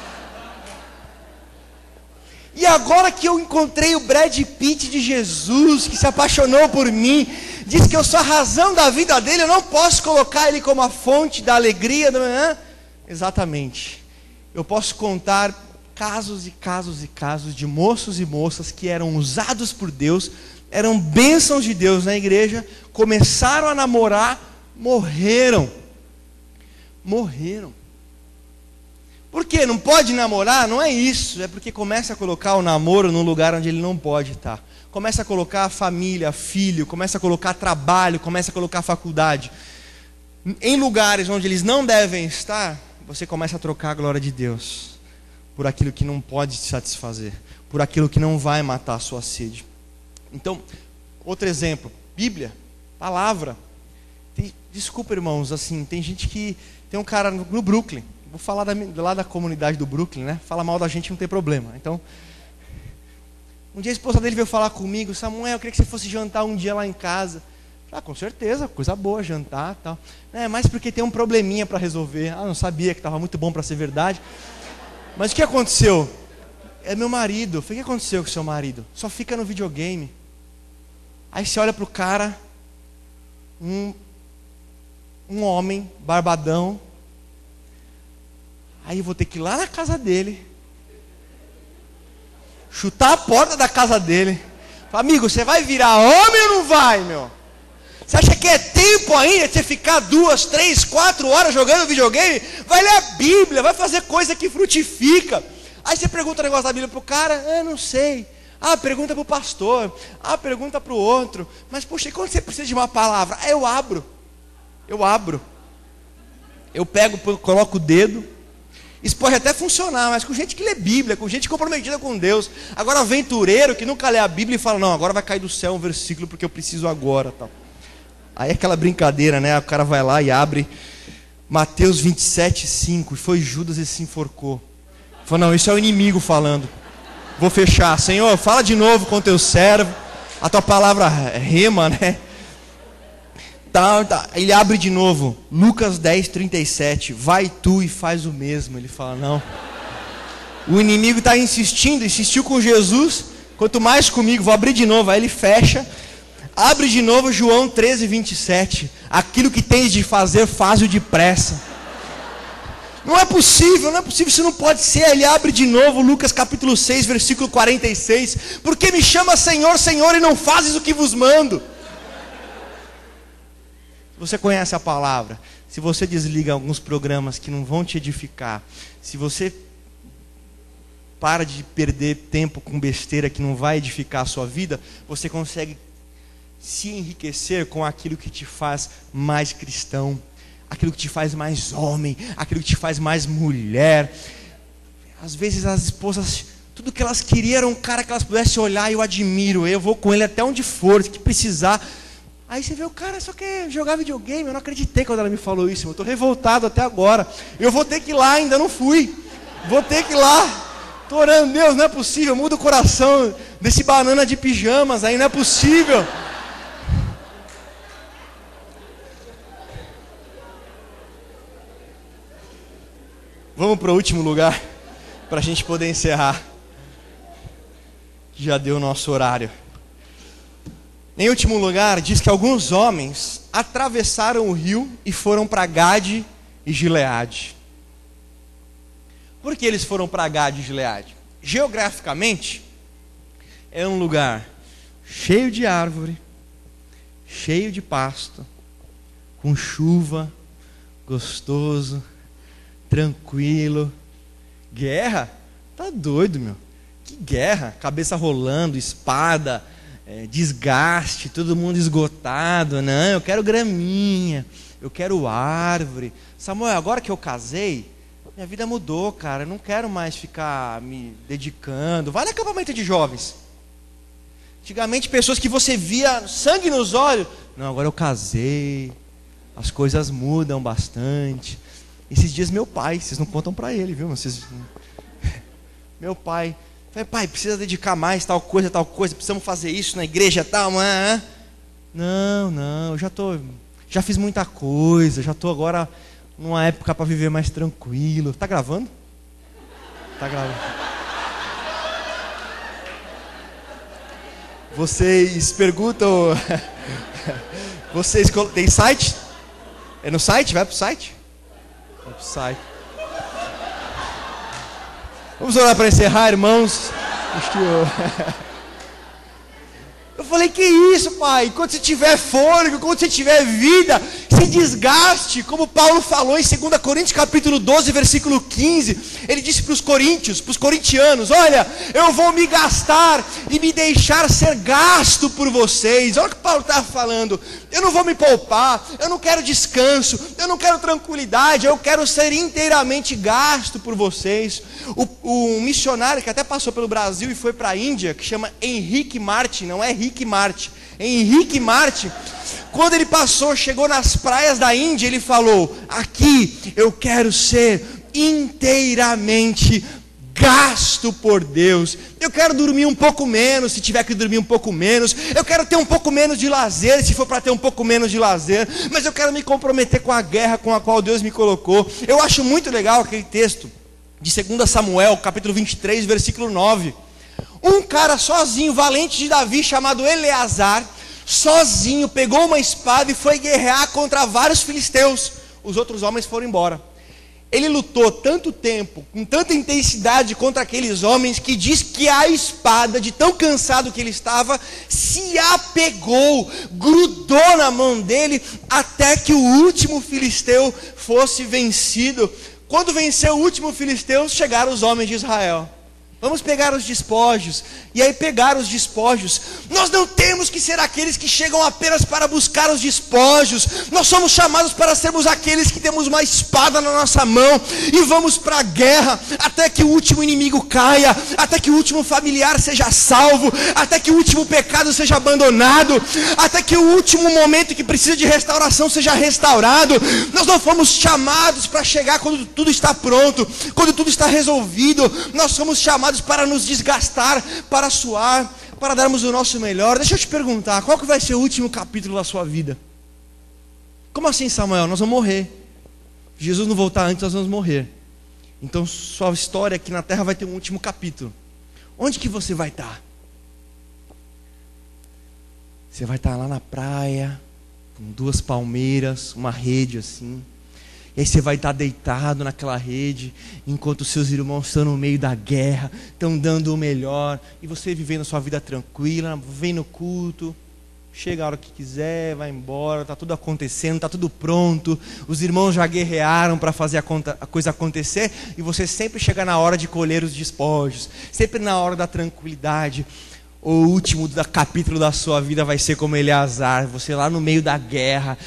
E agora que eu encontrei o Brad Pitt de Jesus, que se apaixonou por mim, diz que eu sou a razão da vida dele, eu não posso colocar ele como a fonte da alegria. Exatamente. Eu posso contar casos e casos e casos de moços e moças que eram usados por Deus, eram bênçãos de Deus na igreja, começaram a namorar, morreram. Por quê? Não pode namorar? Não é isso. É porque começa a colocar o namoro num lugar onde ele não pode estar. Começa a colocar a família, filho, começa a colocar trabalho, começa a colocar faculdade. Em lugares onde eles não devem estar, você começa a trocar a glória de Deus por aquilo que não pode te satisfazer, por aquilo que não vai matar a sua sede. Então, outro exemplo, Bíblia, palavra. Desculpa, irmãos, assim, tem gente que... Tem um cara no Brooklyn, vou falar lá da comunidade do Brooklyn, né? Fala mal da gente, não tem problema. Então, um dia a esposa dele veio falar comigo: Samuel, eu queria que você fosse jantar um dia lá em casa. Com certeza, coisa boa, jantar e tal. Mas porque tem um probleminha para resolver. Não sabia que estava muito bom para ser verdade. Mas o que aconteceu? É meu marido. Eu falei: o que aconteceu com seu marido? Só fica no videogame. Aí você olha para o cara, um homem, barbadão. Aí eu vou ter que ir lá na casa dele, chutar a porta da casa dele. Falar: amigo, você vai virar homem ou não vai, meu? Você acha que é tempo ainda de você ficar 2, 3, 4 horas jogando videogame? Vai ler a Bíblia, vai fazer coisa que frutifica. Aí você pergunta o negócio da Bíblia pro cara: não sei. Pergunta pro pastor. Pergunta pro outro. Mas poxa, e quando você precisa de uma palavra? Eu abro. Eu pego, coloco o dedo. Isso pode até funcionar, mas com gente que lê Bíblia, com gente comprometida com Deus. Agora aventureiro que nunca lê a Bíblia e fala: não, agora vai cair do céu um versículo porque eu preciso agora, tal. Aí é aquela brincadeira, né? O cara vai lá e abre Mateus 27:5. E foi Judas e se enforcou. Falou: não, isso é o inimigo falando. Vou fechar. Senhor, fala de novo com o teu servo. A tua palavra rema, né? Tá. Ele abre de novo, Lucas 10:37. Vai tu e faz o mesmo. Ele fala: não. O inimigo está insistiu com Jesus. Quanto mais comigo, vou abrir de novo. Aí ele fecha, abre de novo João 13:27. Aquilo que tens de fazer, faz-o depressa. Não é possível, isso não pode ser. Ele abre de novo Lucas capítulo 6, versículo 46. Porque me chama Senhor, Senhor, e não fazes o que vos mando. Você conhece a palavra, se você desliga alguns programas que não vão te edificar, se você para de perder tempo com besteira que não vai edificar a sua vida, você consegue se enriquecer com aquilo que te faz mais cristão, aquilo que te faz mais homem, aquilo que te faz mais mulher. Às vezes as esposas, tudo que elas queriam era um cara que elas pudessem olhar: eu admiro, eu vou com ele até onde for, que precisar. Aí você vê o cara só quer jogar videogame. Eu não acreditei quando ela me falou isso. Eu estou revoltado até agora. Eu vou ter que ir lá, ainda não fui. Vou ter que ir lá. Estou orando: Deus, não é possível. Muda o coração desse banana de pijamas aí, não é possível. Vamos para o último lugar, para a gente poder encerrar. Já deu o nosso horário. Em último lugar, diz que alguns homens atravessaram o rio e foram para Gade e Gileade. Por que eles foram para Gade e Gileade? Geograficamente, é um lugar cheio de árvore, cheio de pasto, com chuva, gostoso, tranquilo. Guerra? Tá doido, meu. Que guerra? Cabeça rolando, espada, desgaste, todo mundo esgotado. Não, eu quero graminha, eu quero árvore. Samuel, agora que eu casei, minha vida mudou, cara. Eu não quero mais ficar me dedicando. Vai no acampamento de jovens. Antigamente, pessoas que você via sangue nos olhos. Não, agora eu casei, as coisas mudam bastante. Esses dias meu pai, vocês não contam para ele, viu? Meu pai, falei, pai, precisa dedicar mais tal coisa, precisamos fazer isso na igreja tal, Não, já fiz muita coisa, já estou agora numa época para viver mais tranquilo. Tá gravando? Tá gravando. Vocês perguntam, vocês tem site? É no site? Vai pro site? Vai pro site. Vamos orar para encerrar, irmãos. Eu falei, que isso, pai? Quando você tiver fôlego, quando você tiver vida, se desgaste, como Paulo falou em 2 Coríntios capítulo 12, versículo 15. Ele disse para os coríntios, para os corintianos, olha, eu vou me gastar e me deixar ser gasto por vocês. Olha o que Paulo está falando. Eu não vou me poupar, eu não quero descanso, eu não quero tranquilidade, eu quero ser inteiramente gasto por vocês. Um missionário que até passou pelo Brasil e foi para a Índia, que chama Henrique Martin, não é Rick Martin, Henrique Martin, quando ele passou, chegou nas praias da Índia, ele falou, aqui eu quero ser inteiramente gasto por Deus. Eu quero dormir um pouco menos, se tiver que dormir um pouco menos. Eu quero ter um pouco menos de lazer, se for para ter um pouco menos de lazer. Mas eu quero me comprometer com a guerra com a qual Deus me colocou. Eu acho muito legal aquele texto de 2 Samuel, capítulo 23, versículo 9. Um cara sozinho, valente de Davi, chamado Eleazar, sozinho, pegou uma espada e foi guerrear contra vários filisteus. Os outros homens foram embora. Ele lutou tanto tempo, com tanta intensidade contra aqueles homens, que diz que a espada, de tão cansado que ele estava, se apegou, grudou na mão dele, até que o último filisteu fosse vencido. Quando venceu o último filisteu, chegaram os homens de Israel. Vamos pegar os despojos. E aí pegaram os despojos. Nós não temos que ser aqueles que chegam apenas para buscar os despojos. Nós somos chamados para sermos aqueles que temos uma espada na nossa mão e vamos para a guerra até que o último inimigo caia, até que o último familiar seja salvo, até que o último pecado seja abandonado, até que o último momento que precisa de restauração seja restaurado. Nós não fomos chamados para chegar quando tudo está pronto, quando tudo está resolvido. Nós somos chamados para nos desgastar, para suar, para darmos o nosso melhor. Deixa eu te perguntar, qual que vai ser o último capítulo da sua vida? Como assim, Samuel? Nós vamos morrer. Jesus não voltar antes, nós vamos morrer. Então sua história aqui na terra vai ter um último capítulo. Onde que você vai estar? Você vai estar lá na praia, com 2 palmeiras, uma rede assim. E aí você vai estar deitado naquela rede, enquanto seus irmãos estão no meio da guerra, estão dando o melhor, e você vivendo a sua vida tranquila, vem no culto, chega a hora que quiser, vai embora, está tudo acontecendo, está tudo pronto, os irmãos já guerrearam para fazer a coisa acontecer, e você sempre chega na hora de colher os despojos, sempre na hora da tranquilidade. O último capítulo da sua vida vai ser como Eleazar, você lá no meio da guerra,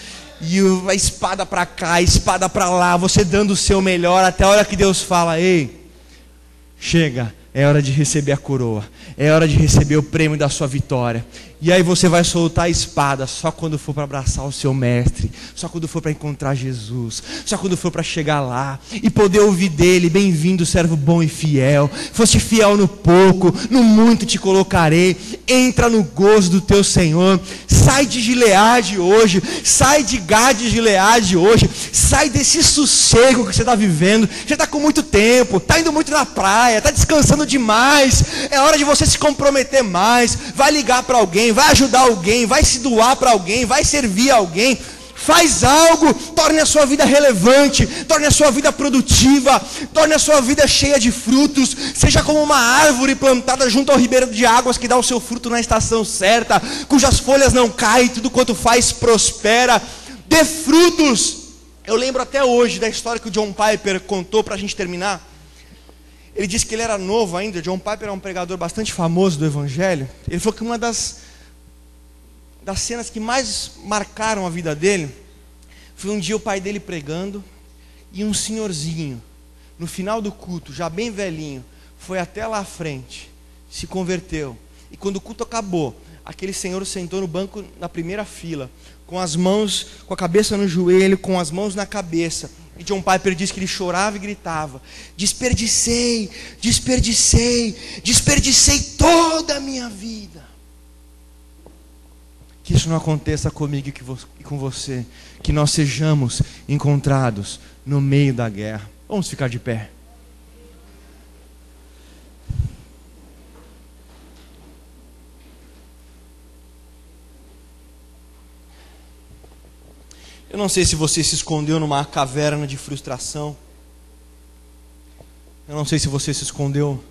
e a espada para cá, a espada para lá, você dando o seu melhor, até a hora que Deus fala, ei, chega, é hora de receber a coroa, é hora de receber o prêmio da sua vitória. E aí você vai soltar a espada só quando for para abraçar o seu mestre, só quando for para encontrar Jesus, só quando for para chegar lá e poder ouvir dele, bem-vindo servo bom e fiel, foste fiel no pouco, no muito te colocarei, entra no gozo do teu Senhor, sai de Gileade hoje, sai de Gade de Gileade hoje, sai desse sossego que você está vivendo, você está com muito tempo, está indo muito na praia, está descansando demais, é hora de você se comprometer mais, vai ligar para alguém, vai ajudar alguém, vai se doar para alguém, vai servir alguém, faz algo, torne a sua vida relevante, torne a sua vida produtiva, torne a sua vida cheia de frutos, seja como uma árvore plantada junto ao ribeiro de águas que dá o seu fruto na estação certa, cujas folhas não caem, tudo quanto faz prospera, dê frutos. Eu lembro até hoje da história que o John Piper contou para a gente terminar. Ele disse que ele era novo ainda. John Piper é um pregador bastante famoso do Evangelho. Ele falou que uma das cenas que mais marcaram a vida dele foi um dia o pai dele pregando e um senhorzinho, no final do culto, já bem velhinho, foi até lá à frente, se converteu. E quando o culto acabou, aquele senhor sentou no banco na primeira fila, com as mãos, com a cabeça no joelho, com as mãos na cabeça, E John Piper diz que ele chorava e gritava: desperdicei, desperdicei, desperdicei toda a minha vida. Que isso não aconteça comigo e com você. Que nós sejamos encontrados no meio da guerra. Vamos ficar de pé. Eu não sei se você se escondeu numa caverna de frustração. Eu não sei se você se escondeu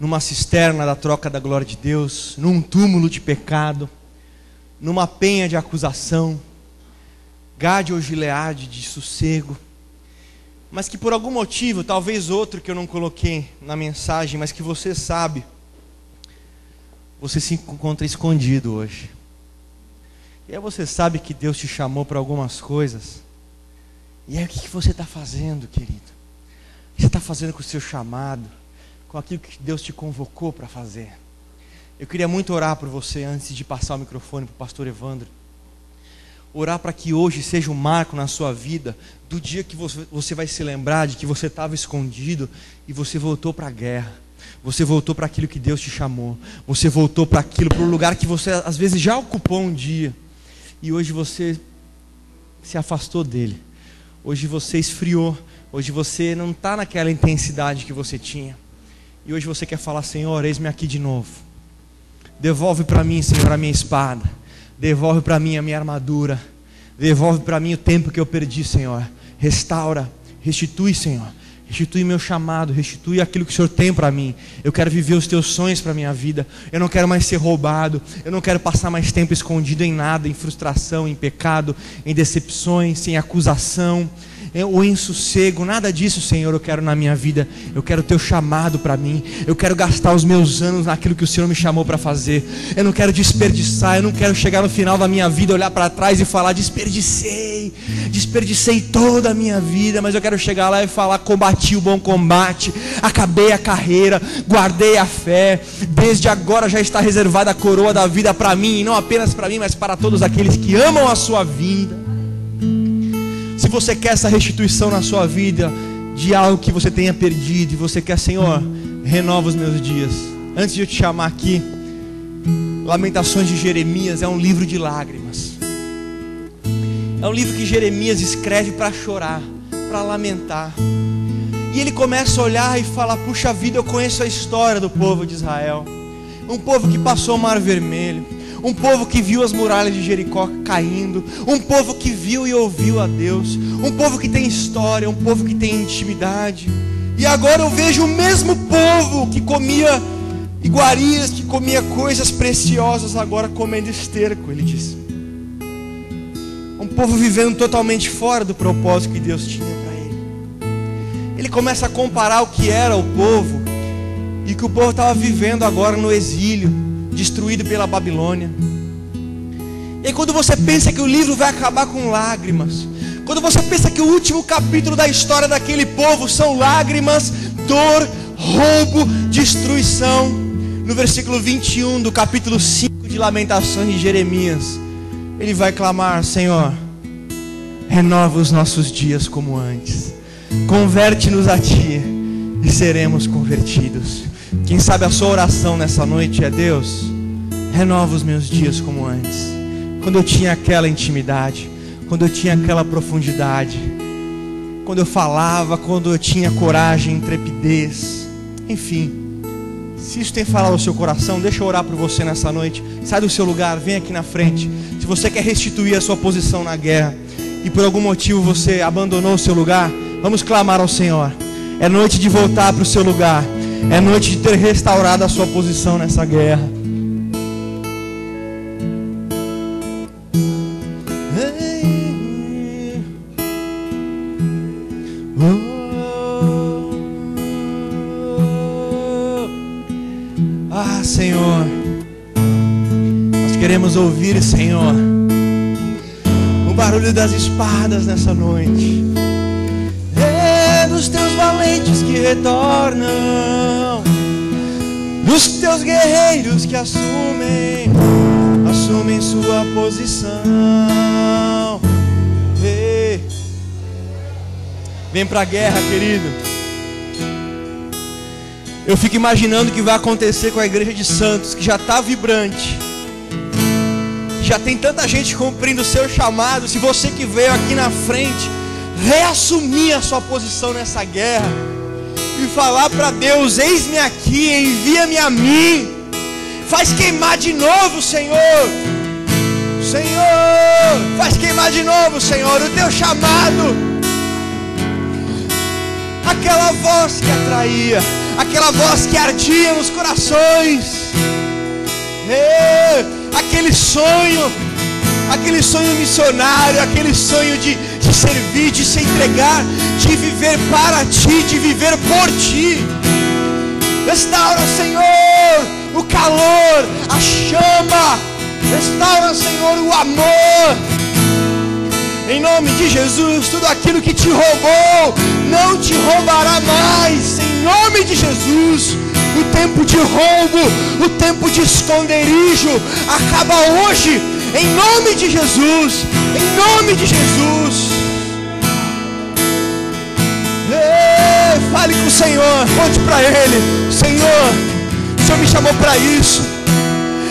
numa cisterna da troca da glória de Deus, num túmulo de pecado, numa penha de acusação, Gade ou Gileade de sossego, mas que por algum motivo, talvez outro que eu não coloquei na mensagem, mas que você sabe, você se encontra escondido hoje. E aí você sabe que Deus te chamou para algumas coisas. E aí o que você está fazendo, querido? O que você está fazendo com o seu chamado? Com aquilo que Deus te convocou para fazer? Eu queria muito orar por você antes de passar o microfone para o pastor Evandro. Orar para que hoje seja um marco na sua vida, do dia que você vai se lembrar de que você estava escondido e você voltou para a guerra. Você voltou para aquilo que Deus te chamou. Você voltou para aquilo, para o lugar que você às vezes já ocupou um dia. E hoje você se afastou dele. Hoje você esfriou. Hoje você não está naquela intensidade que você tinha. E hoje você quer falar: Senhor, eis-me aqui de novo. Devolve para mim, Senhor, a minha espada. Devolve para mim a minha armadura. Devolve para mim o tempo que eu perdi, Senhor. Restaura, restitui, Senhor. Restitui meu chamado, restitui aquilo que o Senhor tem para mim. Eu quero viver os teus sonhos para a minha vida. Eu não quero mais ser roubado. Eu não quero passar mais tempo escondido em nada, em frustração, em pecado, em decepções, em acusação, ou em sossego. Nada disso, Senhor, eu quero na minha vida. Eu quero o teu chamado para mim. Eu quero gastar os meus anos naquilo que o Senhor me chamou para fazer. Eu não quero desperdiçar. Eu não quero chegar no final da minha vida, olhar para trás e falar: desperdicei toda a minha vida. Mas eu quero chegar lá e falar: combati o bom combate, acabei a carreira, guardei a fé. Desde agora já está reservada a coroa da vida para mim, e não apenas para mim, mas para todos aqueles que amam a sua vida. Se você quer essa restituição na sua vida de algo que você tenha perdido, e você quer: Senhor, renova os meus dias. Antes de eu te chamar aqui, Lamentações de Jeremias é um livro de lágrimas. É um livro que Jeremias escreve para chorar, para lamentar. E ele começa a olhar e fala: puxa vida, eu conheço a história do povo de Israel. Um povo que passou o Mar Vermelho. Um povo que viu as muralhas de Jericó caindo. Um povo que viu e ouviu a Deus. Um povo que tem história, um povo que tem intimidade. E agora eu vejo o mesmo povo que comia iguarias, que comia coisas preciosas, agora comendo esterco, ele diz. Um povo vivendo totalmente fora do propósito que Deus tinha para ele. Ele começa a comparar o que era o povo e o que o povo estava vivendo agora no exílio, destruído pela Babilônia. E aí, quando você pensa que o livro vai acabar com lágrimas, quando você pensa que o último capítulo da história daquele povo são lágrimas, dor, roubo, destruição, no versículo 21 do capítulo 5 de Lamentações de Jeremias, ele vai clamar: Senhor, renova os nossos dias como antes, converte-nos a Ti e seremos convertidos. Quem sabe a sua oração nessa noite é: Deus, renova os meus dias como antes, quando eu tinha aquela intimidade, quando eu tinha aquela profundidade, quando eu falava, quando eu tinha coragem, intrepidez. Enfim, se isso tem falado ao seu coração, deixa eu orar por você nessa noite. Sai do seu lugar, vem aqui na frente. Se você quer restituir a sua posição na guerra e por algum motivo você abandonou o seu lugar, vamos clamar ao Senhor. É noite de voltar para o seu lugar. É noite de ter restaurado a sua posição nessa guerra. Ah, Senhor, nós queremos ouvir, Senhor, o barulho das espadas nessa noite. Dos teus valentes que retornam, dos teus guerreiros que assumem sua posição. Vem para a guerra, querido. Eu fico imaginando o que vai acontecer com a igreja de Santos, que já está vibrante. Já tem tanta gente cumprindo o seu chamado. Se você que veio aqui na frente reassumir a sua posição nessa guerra e falar para Deus: eis-me aqui, envia-me a mim. Faz queimar de novo, Senhor. Senhor, faz queimar de novo, Senhor, o teu chamado. Aquela voz que atraía, aquela voz que ardia nos corações. Aquele sonho missionário, aquele sonho de servir, de se entregar, de viver para ti, de viver por ti. Restaura, Senhor, o calor, a chama. Restaura, Senhor, o amor. Em nome de Jesus, tudo aquilo que te roubou não te roubará mais. Em nome de Jesus, o tempo de roubo, o tempo de esconderijo acaba hoje. Em nome de Jesus, em nome de Jesus. Fale com o Senhor, conte para Ele: Senhor, o Senhor me chamou para isso.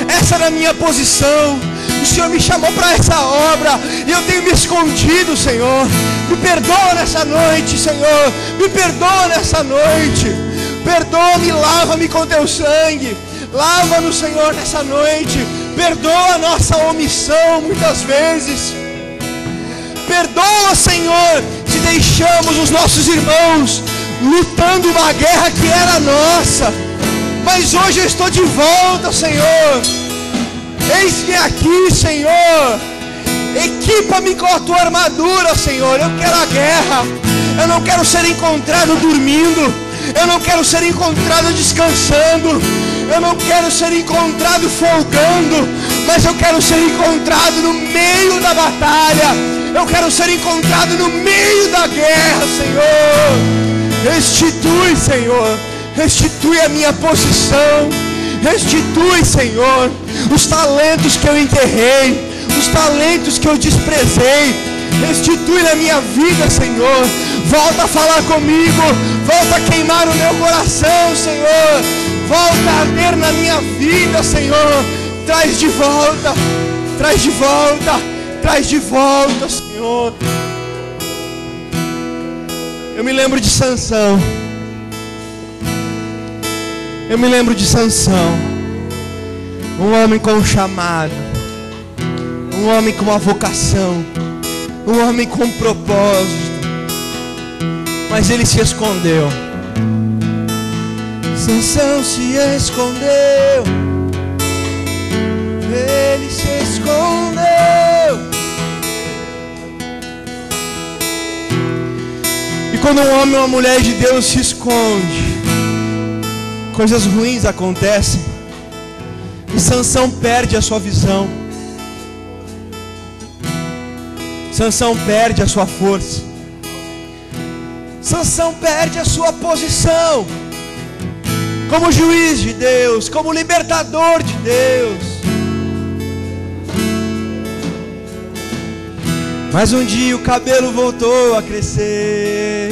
Essa era a minha posição. O Senhor me chamou para essa obra e eu tenho me escondido, Senhor. Me perdoa nessa noite, Senhor. Me perdoa nessa noite. Perdoa-me, lava-me com teu sangue. Lava-nos, Senhor, nessa noite. Perdoa a nossa omissão muitas vezes. Perdoa, Senhor, se deixamos os nossos irmãos lutando uma guerra que era nossa. Mas hoje eu estou de volta, Senhor. Eis-me aqui, Senhor. Equipa-me com a tua armadura, Senhor. Eu quero a guerra. Eu não quero ser encontrado dormindo. Eu não quero ser encontrado descansando. Eu não quero ser encontrado folgando. Mas eu quero ser encontrado no meio da batalha. Eu quero ser encontrado no meio da guerra, Senhor. Restitui, Senhor. Restitui a minha posição. Restitui, Senhor, os talentos que eu enterrei, os talentos que eu desprezei. Restitui na minha vida, Senhor. Volta a falar comigo. Volta a queimar o meu coração, Senhor. Volta a arder na minha vida, Senhor. Traz de volta. Traz de volta. Traz de volta, Senhor. Eu me lembro de Sansão. Eu me lembro de Sansão, um homem com um chamado, um homem com uma vocação, um homem com um propósito, mas ele se escondeu. Sansão se escondeu, ele se escondeu. E quando um homem ou uma mulher de Deus se esconde, coisas ruins acontecem. E Sansão perde a sua visão. Sansão perde a sua força. Sansão perde a sua posição como juiz de Deus, como libertador de Deus. Mas um dia o cabelo voltou a crescer.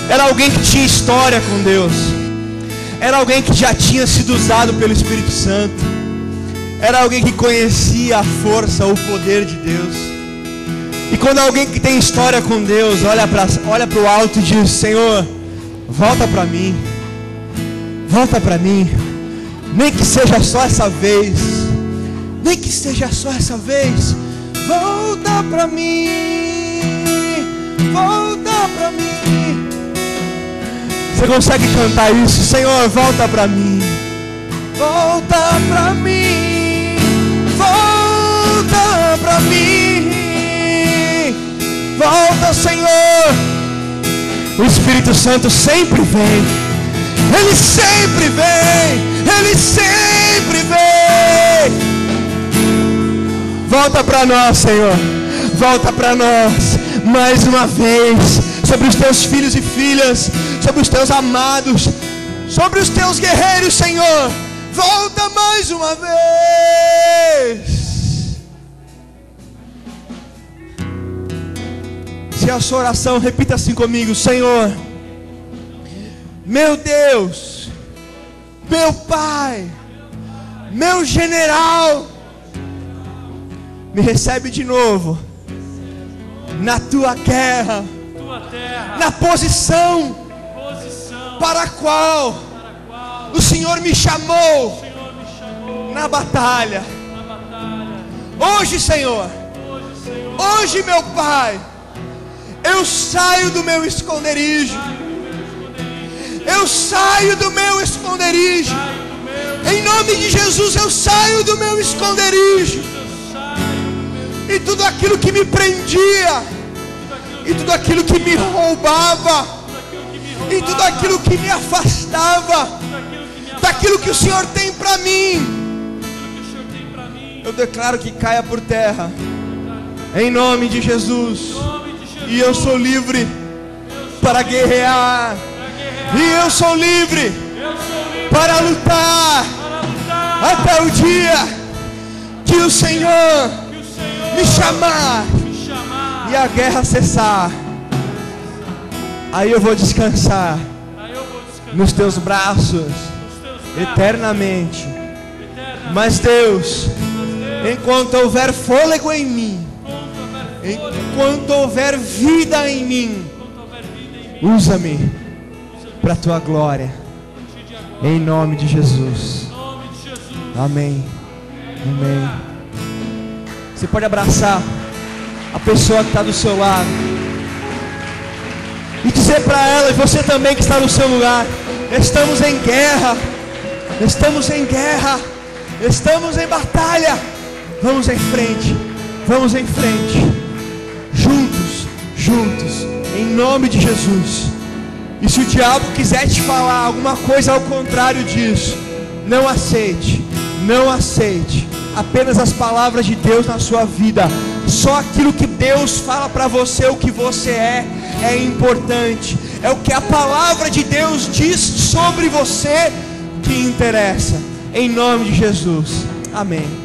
Era alguém que tinha história com Deus. Era alguém que já tinha sido usado pelo Espírito Santo. Era alguém que conhecia a força, o poder de Deus. E quando alguém que tem história com Deus olha para o alto e diz: Senhor, volta para mim. Volta para mim. Nem que seja só essa vez. Nem que seja só essa vez. Volta para mim. Volta para mim. Você consegue cantar isso? Senhor, volta para mim. Volta para mim. Volta para mim. Volta, Senhor. O Espírito Santo sempre vem. Ele sempre vem. Ele sempre vem. Volta para nós, Senhor. Volta para nós. Mais uma vez. Sobre os teus filhos e filhas, sobre os teus amados, sobre os teus guerreiros, Senhor. Volta mais uma vez. a sua oração, repita assim comigo: Senhor, meu Deus, meu Pai, meu general, me recebe de novo na tua guerra, na posição para a qual o Senhor me chamou na batalha. Hoje, Senhor, hoje, meu Pai, eu saio do meu esconderijo. Eu saio do meu esconderijo. Em nome de Jesus, eu saio do meu esconderijo. E tudo aquilo que me prendia, e tudo aquilo que me roubava, e tudo aquilo que me afastava daquilo que o Senhor tem para mim, eu declaro que caia por terra, em nome de Jesus. E eu sou livre para guerrear, e eu sou livre para lutar até o dia que o Senhor me chamar e a guerra cessar. Aí eu vou descansar nos teus braços eternamente. Mas Deus, enquanto houver fôlego em mim, enquanto houver vida em mim, usa-me para a tua glória, em nome de Jesus. Amém. Amém. Você pode abraçar a pessoa que está do seu lado e dizer para ela, e você também que está no seu lugar: estamos em guerra, estamos em guerra, estamos em batalha. Vamos em frente, vamos em frente, juntos, juntos, em nome de Jesus. E se o diabo quiser te falar alguma coisa ao contrário disso, não aceite, não aceite. Apenas as palavras de Deus na sua vida. Só aquilo que Deus fala para você, o que você é importante. É o que a palavra de Deus diz sobre você que interessa. Em nome de Jesus. Amém.